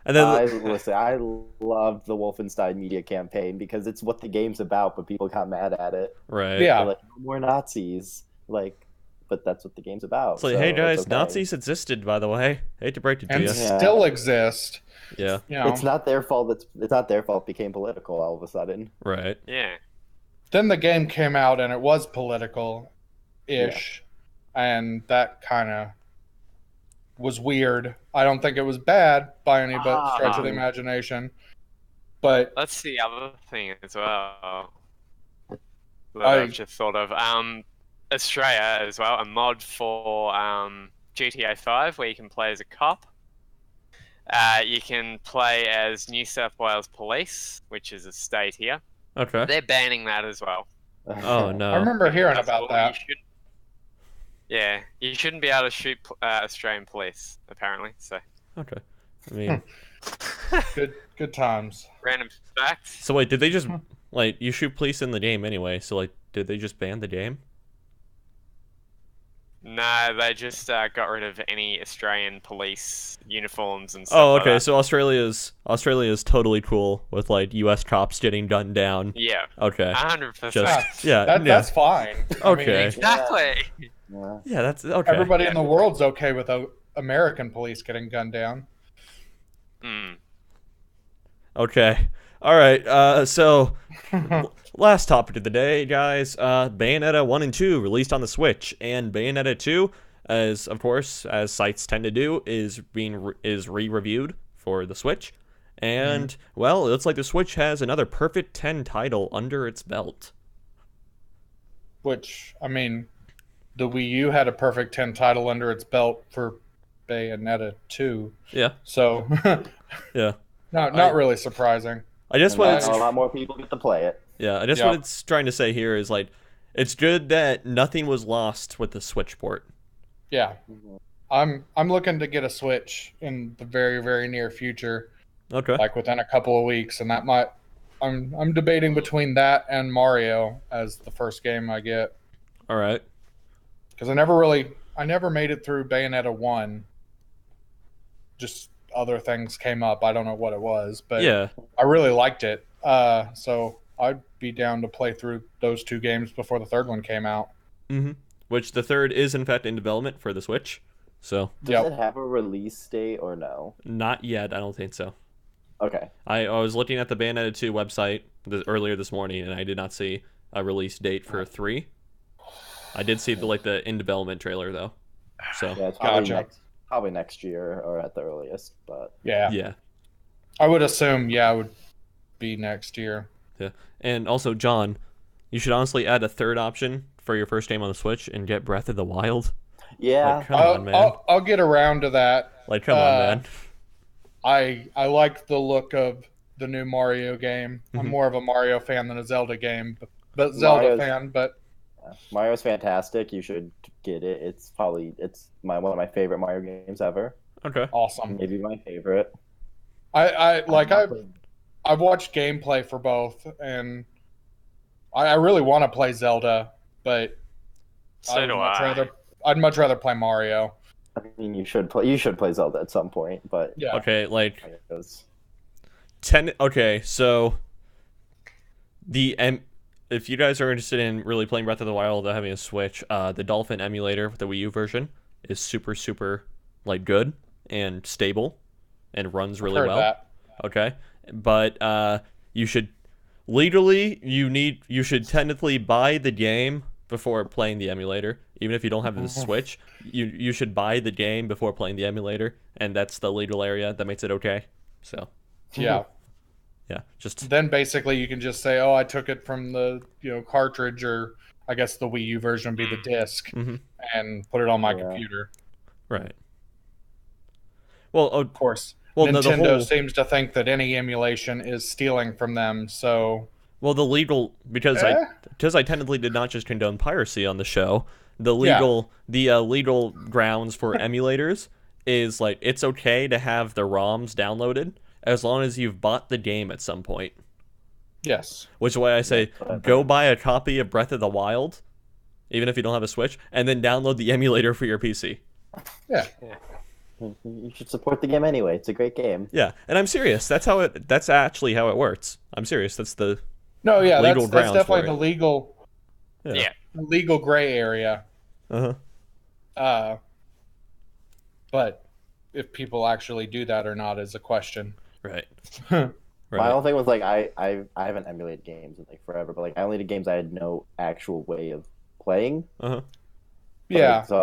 And then I love the Wolfenstein media campaign because it's what the game's about, but people got mad at it. right. Yeah. They're like, no more Nazis. Like, but that's what the game's about. It's like, so hey guys, it's okay. Nazis existed, by the way. Hate to break it to And you. still exist. Yeah. It's not their fault. It's not their fault. It became political all of a sudden. Right. Yeah. Then the game came out and it was political-ish, and that kind of was weird. I don't think it was bad by any stretch of the imagination, but That's the other thing as well that I- I've just thought of. Australia as well, a mod for GTA 5 where you can play as a cop. You can play as New South Wales Police, which is a state here. Okay. They're banning that as well. Oh no. I remember hearing That's about all, that. you shouldn't be able to shoot Australian police, apparently. So, Okay. I mean, Good times. random facts. so wait, did they just like you shoot police in the game anyway? So like, did they just ban the game? No, they just got rid of any Australian police uniforms and stuff. Oh, like okay. that. So Australia's totally cool with like U.S. cops getting gunned down. Yeah, Okay. 100%. Just yeah. That's fine. I mean, Okay. Exactly. Yeah. Yeah, that's okay. everybody in the world's okay with American police getting gunned down. Mm. Okay. All right. So last topic of the day, guys. Bayonetta 1 and 2 released on the Switch, and Bayonetta 2, as of course as sites tend to do, is re-reviewed for the Switch. And well, it looks like the Switch has another perfect 10 title under its belt. Which, I mean, the Wii U had a perfect 10 title under its belt for Bayonetta 2. Yeah. So, Yeah. not really surprising. I guess And what now it's a lot more people get to play it. yeah, I guess what it's trying to say here is like it's good that nothing was lost with the Switch port. Yeah. I'm looking to get a Switch in the very, very near future, Okay. like within a couple of weeks, and that might I'm debating between that and Mario as the first game I get, All right. because I never made it through Bayonetta 1. Just other things came up. I don't know what it was, but Yeah. I really liked it. So I'd be down to play through those two games before the third one came out. Mm-hmm. Which the third is in fact in development for the Switch. So Does it have a release date or no? not yet. I don't think so. Okay. I was looking at the Bayonetta 2 website earlier this morning, and I did not see a release date for 3. I did see the in development trailer though. So Yeah, it's probably Gotcha. probably next year or at the earliest. But Yeah. I would assume, it would be next year. Yeah. And also, John, you should honestly add a third option for your first game on the Switch and get Breath of the Wild. yeah, Like, come on, man. I'll get around to that. Like, come on, man. I like the look of the new Mario game. I'm Mhm. more of a Mario fan than a Zelda game, but Zelda Mario's- fan. But Mario's fantastic. You should get it. It's one of my favorite Mario games ever. Okay. awesome. Maybe my favorite. I've watched gameplay for both, and I really want to play Zelda, but So do I. I'd much rather play Mario. I mean, you should play Zelda at some point, but Yeah. Okay, like it was, Okay, so if you guys are interested in really playing Breath of the Wild without having a Switch, the Dolphin emulator, the Wii U version, is super super like good and stable and runs really Heard well. that. Okay, but you should you should technically buy the game before playing the emulator. Even if you don't have the Switch, you should buy the game before playing the emulator, and that's the legal area that makes it okay. So Yeah. yeah, just Then basically you can just say, "Oh, I took it from the cartridge, or I guess the Wii U version would be the disc, Mhm. and put it on my Yeah. computer." right. Well, Of course, well, no, the Nintendo whole seems to think that any emulation is stealing from them. So, the legal because Eh? I technically did not just condone piracy on the show. The Yeah. legal grounds for emulators is like it's okay to have the ROMs downloaded as long as you've bought the game at some point. yes, Which is why I say what I've go heard. buy a copy of Breath of the Wild, even if you don't have a Switch, and then download the emulator for your PC. yeah, You should support the game anyway. It's a great game. Yeah, and I'm serious. That's actually how it works. I'm serious. That's the no, yeah, Legal that's grounds definitely for the it. legal Yeah. legal gray area. uh-huh. But if people actually do that or not is a question. Right. My Right. whole thing was like I haven't emulated games in like forever, but like I only did games I had no actual way of playing. Uh-huh. Yeah, So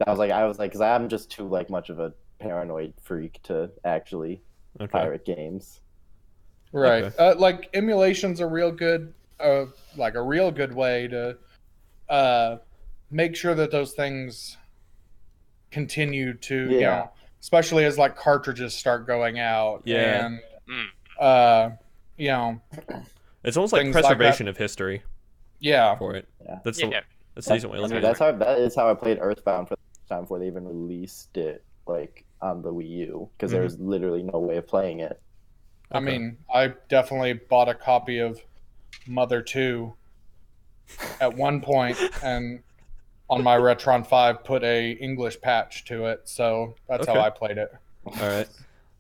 I was like, because I'm just too like much of a paranoid freak to actually Okay. pirate games. right. Okay. Like emulation's a real good, like a real good way to make sure that those things continue to, Yeah. especially as like cartridges start going out. Yeah. And Mm. It's almost like things like preservation of history yeah, for it. Yeah. That's Yeah. that's the decent way I to mean, look at it. that is how I played Earthbound for the first time before they even released it like on the Wii U because there was literally no way of playing it. I mean, I definitely bought a copy of Mother 2 at one point, and on my Retron 5 put a English patch to it, so that's how Okay. I played it. All right.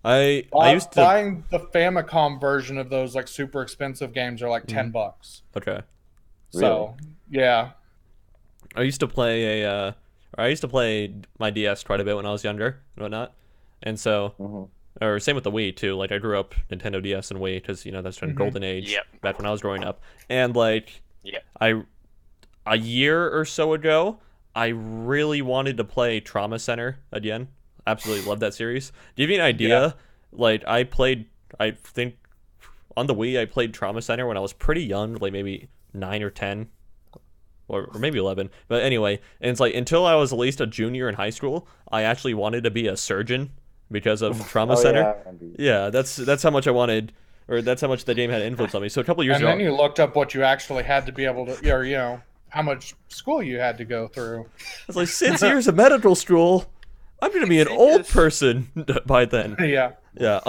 I used to Buying the Famicom version of those like super expensive games are like $10. okay. So yeah, I used to play my DS quite a bit when I was younger and whatnot, and so Mhm. or same with the Wii too. Like I grew up Nintendo DS and Wii because that's the golden age Yep. back when I was growing up, and like Yep. a year or so ago, I really wanted to play Trauma Center again. Absolutely love that series. Do you have any idea? Like I think on the Wii I played Trauma Center when I was pretty young, like maybe 9 or 10. Or maybe 11. But anyway, and it's like until I was at least a junior in high school, I actually wanted to be a surgeon because of Trauma Oh, Center. yeah, I remember. Yeah, that's how much I wanted, or that's how much the game had influence on me. So a couple years and ago, then you looked up what you actually had to be able to, or how much school you had to go through. it's like 6 years of medical school. I'm gonna be an old person by then. Yeah, Yeah.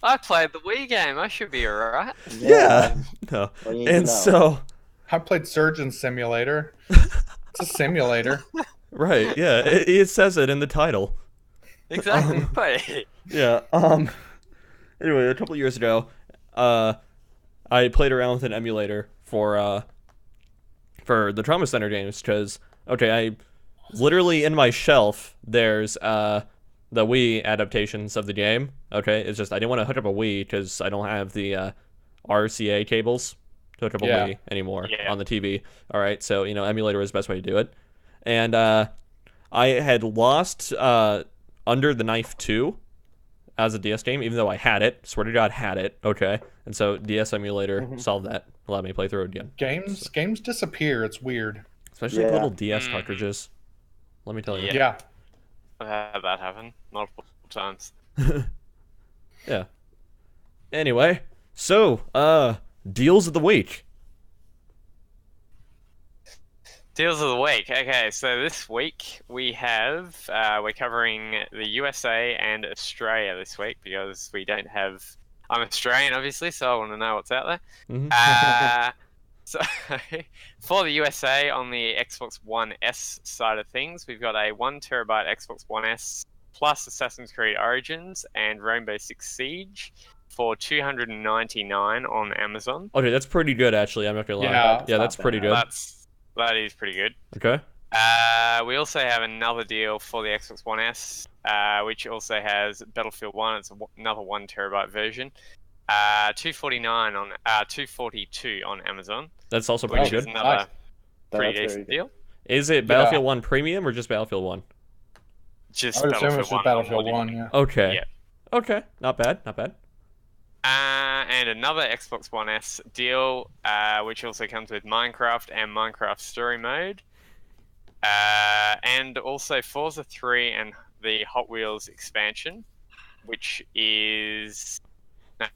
I played the Wii game. I should be alright. Yeah. No. Well, you need to And know. so, I played Surgeon Simulator. It's a simulator. right. Yeah. It says it in the title. Exactly. Wait. Yeah. Anyway, a couple years ago, I played around with an emulator for the Trauma Center games because I literally in my shelf there's the Wii adaptations of the game. Okay, it's just I didn't want to hook up a Wii because I don't have the RCA cables to hook up a Yeah. Wii anymore Yeah. on the TV. All right, so emulator is the best way to do it, and I had lost Under the Knife 2 as a DS game, even though I had it. Swear to God, had it. Okay, and so DS emulator solved that, allowed me to play through it again. Games disappear. It's weird. Especially Yeah. little DS cartridges. Let me tell you. Yeah. Yeah. I've had that happen multiple times. Yeah. Anyway, so deals of the week. Deals of the week. Okay, so this week we have we're covering the USA and Australia this week because we don't have. I'm Australian, obviously, so I want to know what's out there. Mhm. So, for the USA on the Xbox One S side of things, we've got a 1 TB Xbox One S plus Assassin's Creed Origins and Rainbow Six Siege for $299 on Amazon. Okay, that's pretty good actually. I'm not gonna lie. Yeah. Yeah, that's pretty good. That is pretty good. Okay. We also have another deal for the Xbox One S, which also has Battlefield 1. It's another 1 TB version. $242 on Amazon. That's also pretty Which good. is another Nice. pretty That's decent very deal. Is it Battlefield 1 Premium or just Battlefield 1? Just I would assume Battlefield it's 1. just Battlefield 1, yeah. Okay. Yeah. Okay. Not bad. Not bad. And another Xbox One S deal, which also comes with Minecraft and Minecraft Story Mode. And also Forza 3 and the Hot Wheels expansion, which is... No,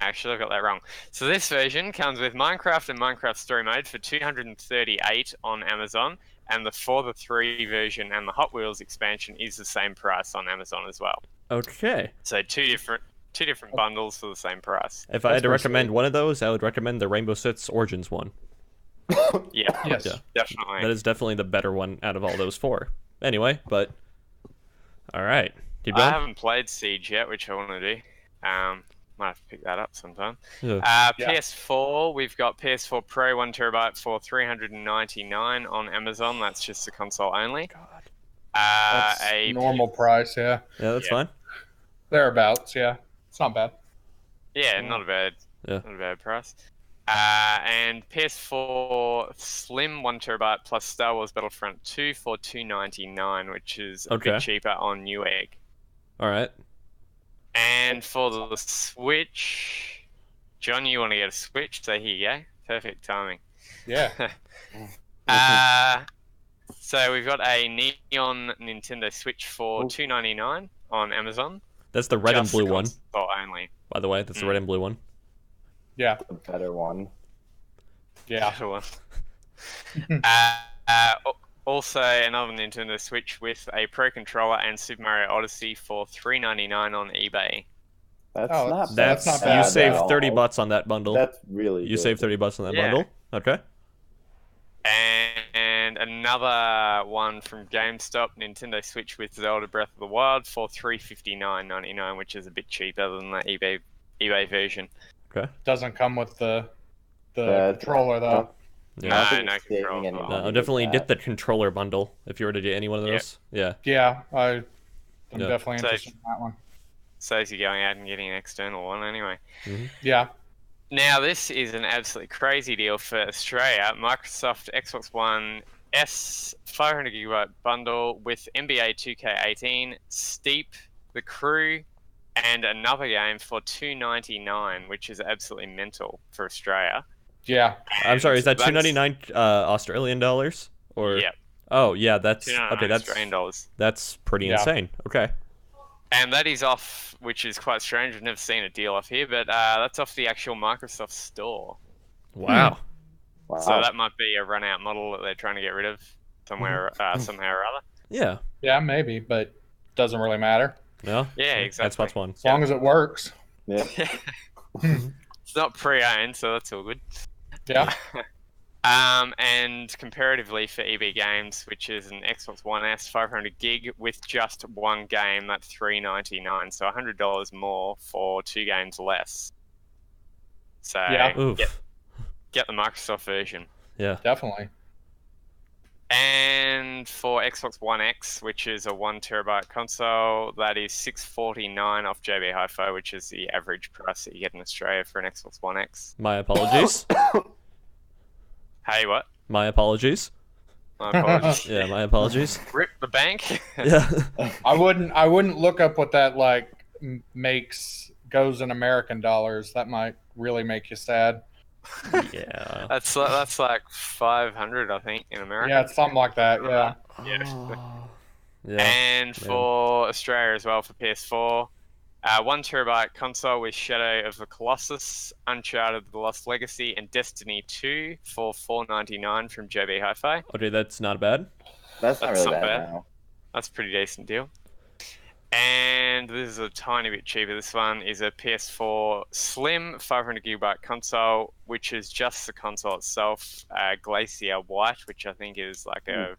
actually, I've got that wrong. So this version comes with Minecraft and Minecraft Story Mode for $238 on Amazon, and the Forza 3 version and the Hot Wheels expansion is the same price on Amazon as well. Okay. So two different bundles for the same price. If I had to pretty recommend sweet. one of those, I would recommend the Rainbow Six Origins one. Yeah, Yes. Yeah. definitely. That is definitely the better one out of all those four. Anyway, but all right, keep I going. haven't played Siege yet, which I want to do. Might have to pick that up sometime. Yeah. PS4, we've got PS4 Pro 1 TB for $399 on Amazon. That's just the console only. That's A normal price, yeah. Yeah, that's Yeah. fine. Thereabouts, yeah. It's not bad. Yeah, not a bad, Yeah. not a bad price. And PS4 Slim 1 TB plus Star Wars Battlefront 2 for $299, which is a Okay. bit cheaper on Newegg. All right. And for the Switch, John, you want to get a Switch? So here you go. Perfect timing. Yeah. So we've got a neon Nintendo Switch for $299 on Amazon. That's the red and Just blue one, console only. by the way. That's the red and blue one. Yeah. The better one. Yeah. Better one. Also, another Nintendo Switch with a Pro Controller and Super Mario Odyssey for $399 on eBay. That's Oh, not That's not bad bad you at saved all. 30 bucks on that bundle. That's really You good. saved 30 bucks on that Yeah. bundle. Okay. And another one from GameStop, Nintendo Switch with Zelda Breath of the Wild for $359.99, which is a bit cheaper than the eBay version. Okay. Doesn't come with the That- controller, though. Yeah. No, Nothing no is saving control. any No, money I'll with definitely that. get the controller bundle if you were to get any one of Yep. those. Yeah. Yeah, I'm Yeah. definitely So- interested in that one. Saves you going out and getting an external one anyway. Yeah. Now, this is an absolutely crazy deal for Australia. Microsoft Xbox One S 500GB bundle with NBA 2K18, Steep, The Crew, and another game for $299, which is absolutely mental for Australia. Yeah. I'm sorry, is that that's- $299 Australian dollars? Or Yeah, Oh, yeah, that's $299 okay, Australian dollars. that's pretty Yeah. insane. Okay. And that is off, which is quite strange. I've never seen a deal off here, but that's off the actual Microsoft store. Wow. Wow. So that might be a run-out model that they're trying to get rid of somehow or other. Yeah. Yeah, maybe, but doesn't really matter. No? Yeah, That's exactly. what's one. As long as it works. Yeah. It's not pre-owned, so that's all good. Yeah. And comparatively for EB Games, which is an Xbox One S 500 gig with just one game, that's $399, so $100 more for 2 games less. So Yeah. Oof. get the Microsoft version. Yeah. Definitely. And for Xbox One X, which is a 1 TB console, that is $649 off JB Hi-Fi, which is the average price that you get in Australia for an Xbox One X. My apologies. Hey, what? My apologies. My apologies. Yeah, my apologies. Rip the bank. Yeah. I wouldn't look up what that like goes in American dollars. That might really make you sad. Yeah. That's like 500, I think, in America. Yeah, it's something like that. Yeah. Oh. Yeah. And for Australia as well, for PS4, 1 TB console with Shadow of the Colossus, Uncharted: The Lost Legacy, and Destiny 2 for $499 from JB Hi-Fi. Okay, that's not bad. That's not That's really not bad bad. now. That's a pretty decent deal. And this is a tiny bit cheaper. This one is a PS4 Slim 500GB console, which is just the console itself. Glacier White, which I think is like a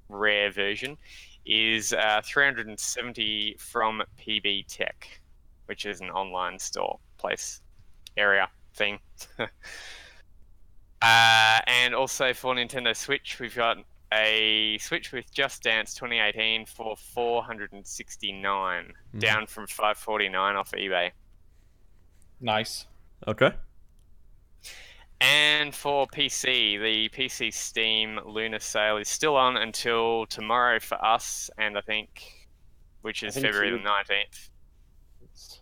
rare version, is 370 from PB Tech, which is an online store place area thing. And also for Nintendo Switch, we've got a Switch with Just Dance 2018 for $469, down from $549 off eBay. Nice. Okay. And for PC, the PC Steam Lunar sale is still on until tomorrow for us, and I think, which is February the 19th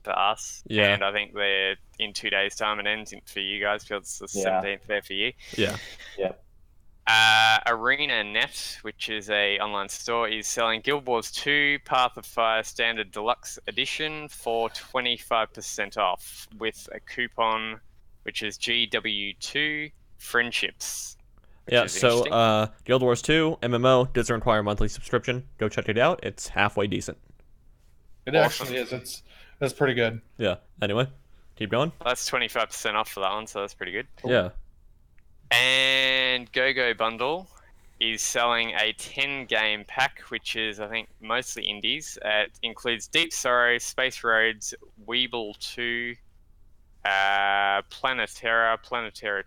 for us. Yeah. And I think they're in 2 days' time it ends for you guys, because it's the 17th there for you. Yeah. Yep. Arena Net, which is a online store, is selling Guild Wars 2 Path of Fire Standard Deluxe Edition for 25% off with a coupon, which is GW2 Friendships. Yeah, so Guild Wars 2 MMO doesn't require a monthly subscription. Go check it out. It's halfway decent. It actually is. That's pretty good. Yeah. Anyway, keep going. That's 25% off for that one, so that's pretty good. Yeah. And GoGo Bundle is selling a 10-game pack, which is, I think, mostly indies. It includes Deep Sorrow, Space Roads, Weeble 2, Planetera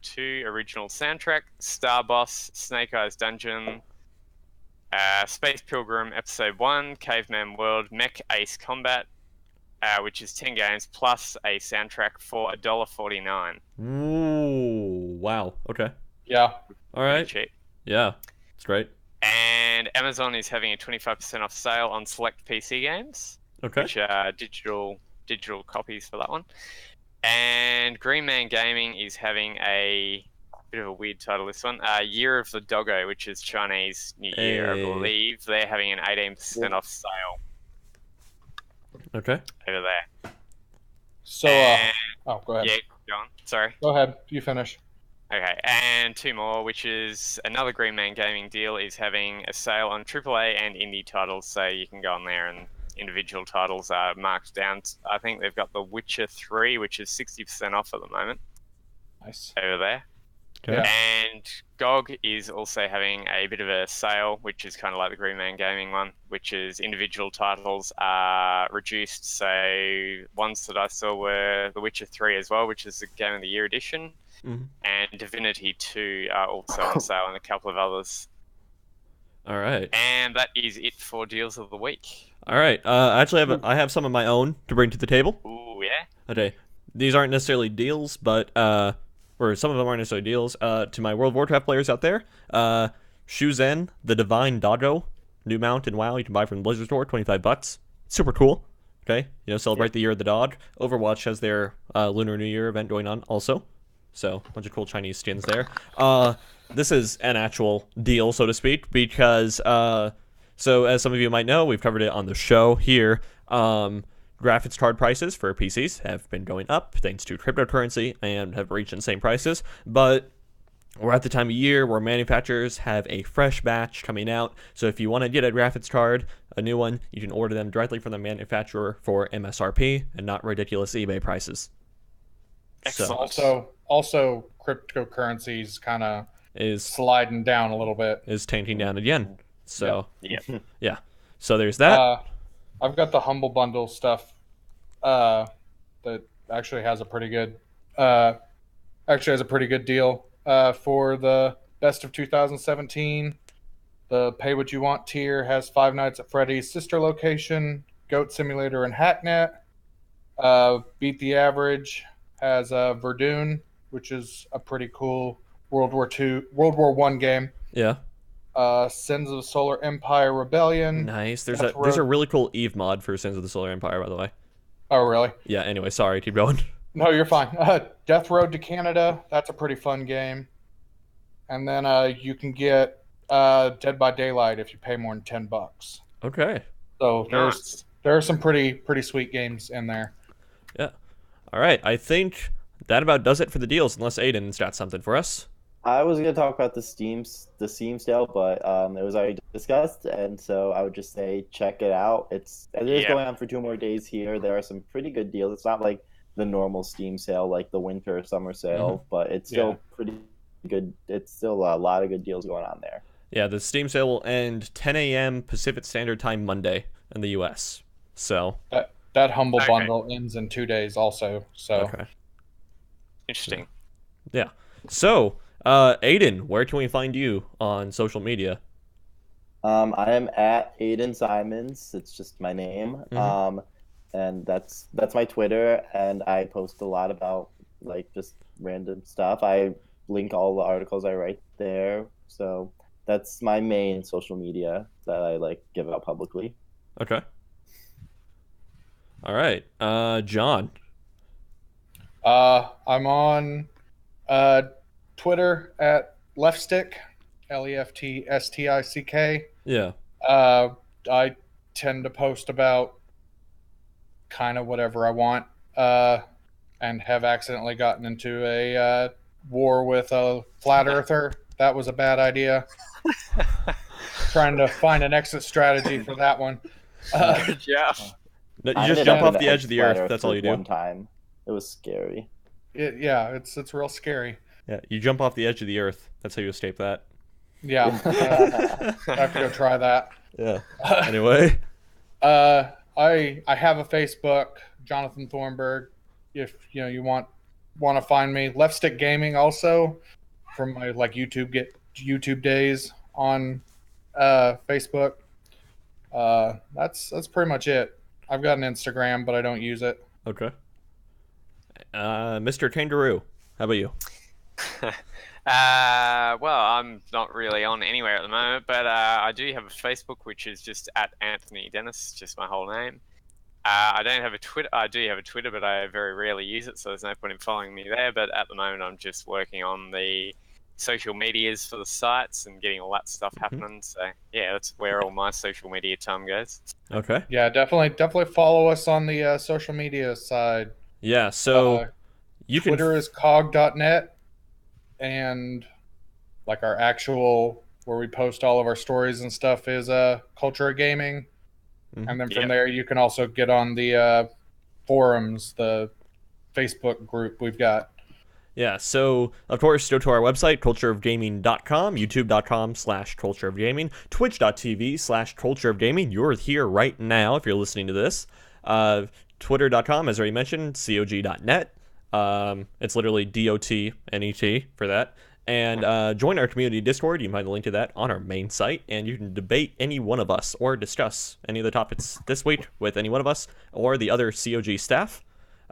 2 original soundtrack, Star Boss, Snake Eyes Dungeon, Space Pilgrim Episode 1, Caveman World, Mech Ace Combat, which is 10 games plus a soundtrack for $1.49. Ooh, wow. Okay. Yeah. All right. Pretty cheap. Yeah, it's great. And Amazon is having a 25% off sale on select PC games, Okay. which are digital copies for that one. And Green Man Gaming is having a bit of a weird title, this one. Year of the Doggo, which is Chinese New Year, I believe. They're having an 18% off sale Okay. over there. So, go ahead. Yeah, go on. Sorry. Go ahead. You finish. Okay, and two more, which is another Green Man Gaming deal, is having a sale on AAA and indie titles, so you can go on there and individual titles are marked down. I think they've got The Witcher 3, which is 60% off at the moment. Nice. Over there. Okay. And GOG is also having a bit of a sale, which is kind of like the Green Man Gaming one, which is individual titles are reduced. So ones that I saw were The Witcher 3 as well, which is the Game of the Year edition, and Divinity 2 are also on sale, and a couple of others. All right. And that is it for Deals of the Week. All right. Actually, I have some of my own to bring to the table. Ooh, yeah? Okay. These aren't necessarily deals, but or some of them aren't necessarily deals. To my World of Warcraft players out there, Shuzen, the Divine Doggo, new mount in WoW, you can buy from the Blizzard store, $25. Super cool. Okay, celebrate the Year of the Dog. Overwatch has their Lunar New Year event going on also, so a bunch of cool Chinese skins there. This is an actual deal, so to speak, because so as some of you might know, we've covered it on the show here. Graphics card prices for PCs have been going up thanks to cryptocurrency and have reached insane prices, but we're at the time of year where manufacturers have a fresh batch coming out, so if you want to get a graphics card, a new one, you can order them directly from the manufacturer for MSRP and not ridiculous eBay prices. Excellent. So, also cryptocurrencies kind of is sliding down a little bit. Is tanking down again. So, yeah. So there's that. I've got the Humble Bundle stuff that actually has a pretty good deal for the best of 2017. The Pay What You Want tier has Five Nights at Freddy's Sister Location, Goat Simulator, and Hacknet. Beat the Average has Verdun, which is a pretty cool World War I game. Yeah. Sins of the Solar Empire Rebellion. Nice. There's a really cool Eve mod for Sins of the Solar Empire, by the way. Oh, really? Yeah, anyway, sorry, keep going. No, you're fine. Death Road to Canada. That's a pretty fun game. And then you can get Dead by Daylight if you pay more than $10. Okay. So there are some pretty sweet games in there. Yeah. All right. I think that about does it for the deals, unless Aiden's got something for us. I was gonna talk about the Steam sale, but it was already discussed, and so I would just say check it out. It is Yeah. going on for 2 more days here. There are some pretty good deals. It's not like the normal Steam sale, like the winter or summer sale, but it's still pretty good. It's still a lot of good deals going on there. Yeah, the Steam sale will end 10 a.m. Pacific Standard Time Monday in the U.S. So That Humble Okay. Bundle ends in 2 days also. So okay, Interesting. yeah. So Aiden, where can we find you on social media? I am at Aidan Simons. It's just my name. Mhm. And that's my Twitter, and I post a lot about like just random stuff. I link all the articles I write there. So that's my main social media that I like give out publicly. Okay. All right. John. I'm on Twitter at leftstick, LEFTSTICK. Yeah. I tend to post about kind of whatever I want, and have accidentally gotten into a war with a flat earther. That was a bad idea. Trying to find an exit strategy for that one. Good job. No, you I just ended jump up off in the edge of the flat earth. That's all for you do. One time, it was scary. Yeah, it's real scary. Yeah, you jump off the edge of the earth. That's how you escape that. Yeah, I have to go try that. Yeah. Anyway. I have a Facebook, Jonathan Thornburg. If you want to find me, Left Stick Gaming also, from my like YouTube days on Facebook. That's pretty much it. I've got an Instagram, but I don't use it. Okay. Mr. Kangaroo, how about you? Well, I'm not really on anywhere at the moment, but I do have a Facebook, which is just at Anthony Dennis, just my whole name. I don't have a Twitter. I do have a Twitter, but I very rarely use it, so there's no point in following me there. But at the moment, I'm just working on the social medias for the sites and getting all that stuff happening. So yeah, that's where all my social media time goes. Okay. Yeah, definitely follow us on the social media side. Yeah, so you can... Twitter is cog.net, and like our actual where we post all of our stories and stuff is Culture of Gaming. And then from there, you can also get on the forums, the Facebook group we've got. Yeah, so, of course, go to our website, cultureofgaming.com, youtube.com/cultureofgaming, twitch.tv/cultureofgaming. You're here right now if you're listening to this. Twitter.com, as already mentioned, cog.net. It's literally DOTNET for that. And join our community Discord. You can find the link to that on our main site, and you can debate any one of us or discuss any of the topics this week with any one of us or the other COG staff.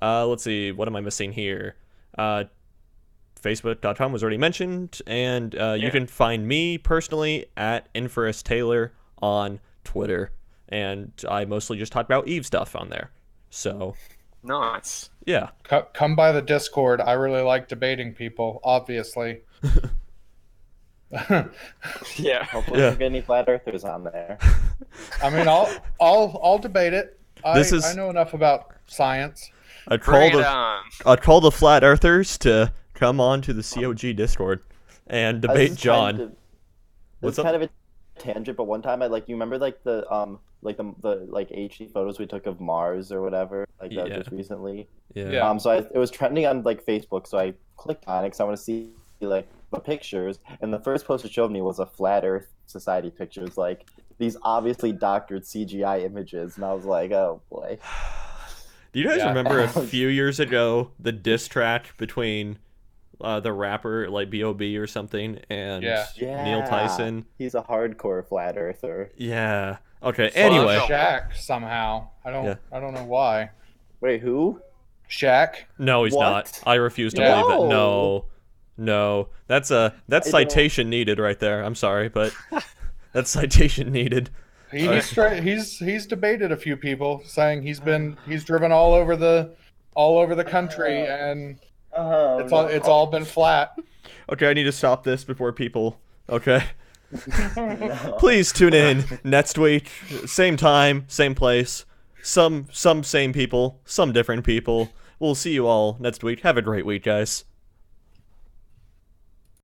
Let's see, what am I missing here? Facebook.com was already mentioned, and you can find me personally at Inferus Taylor on Twitter, and I mostly just talk about Eve stuff on there. So nice. Yeah. Come by the Discord. I really like debating people, obviously. Yeah. Hopefully, we don't get any flat earthers on there. I mean, I'll debate it. I know enough about science. I'd call the flat earthers to come on to the COG Discord and debate John. It's kind of a tangent, but one time you remember the HD photos we took of Mars or whatever, just recently. Yeah. So it was trending on Facebook, so I clicked on it because I want to see the pictures, and the first post it showed me was a flat Earth Society pictures, like these obviously doctored CGI images, and I was like, oh boy. Do you guys remember a few years ago the diss track between the rapper B.O.B. or something and Neil Tyson? He's a hardcore flat earther. Yeah. Okay. Anyway, Shaq somehow. I don't know why. Wait, who? Shaq? No, he's not. I refuse to believe it. No. That's citation needed right there. I'm sorry, but that's citation needed. He's debated a few people, saying he's driven all over the country, and it's all been flat. Okay, I need to stop this before people. Okay. Please tune in next week, same time, same place, some same people, some different people. We'll see you all next week. Have a great week, guys.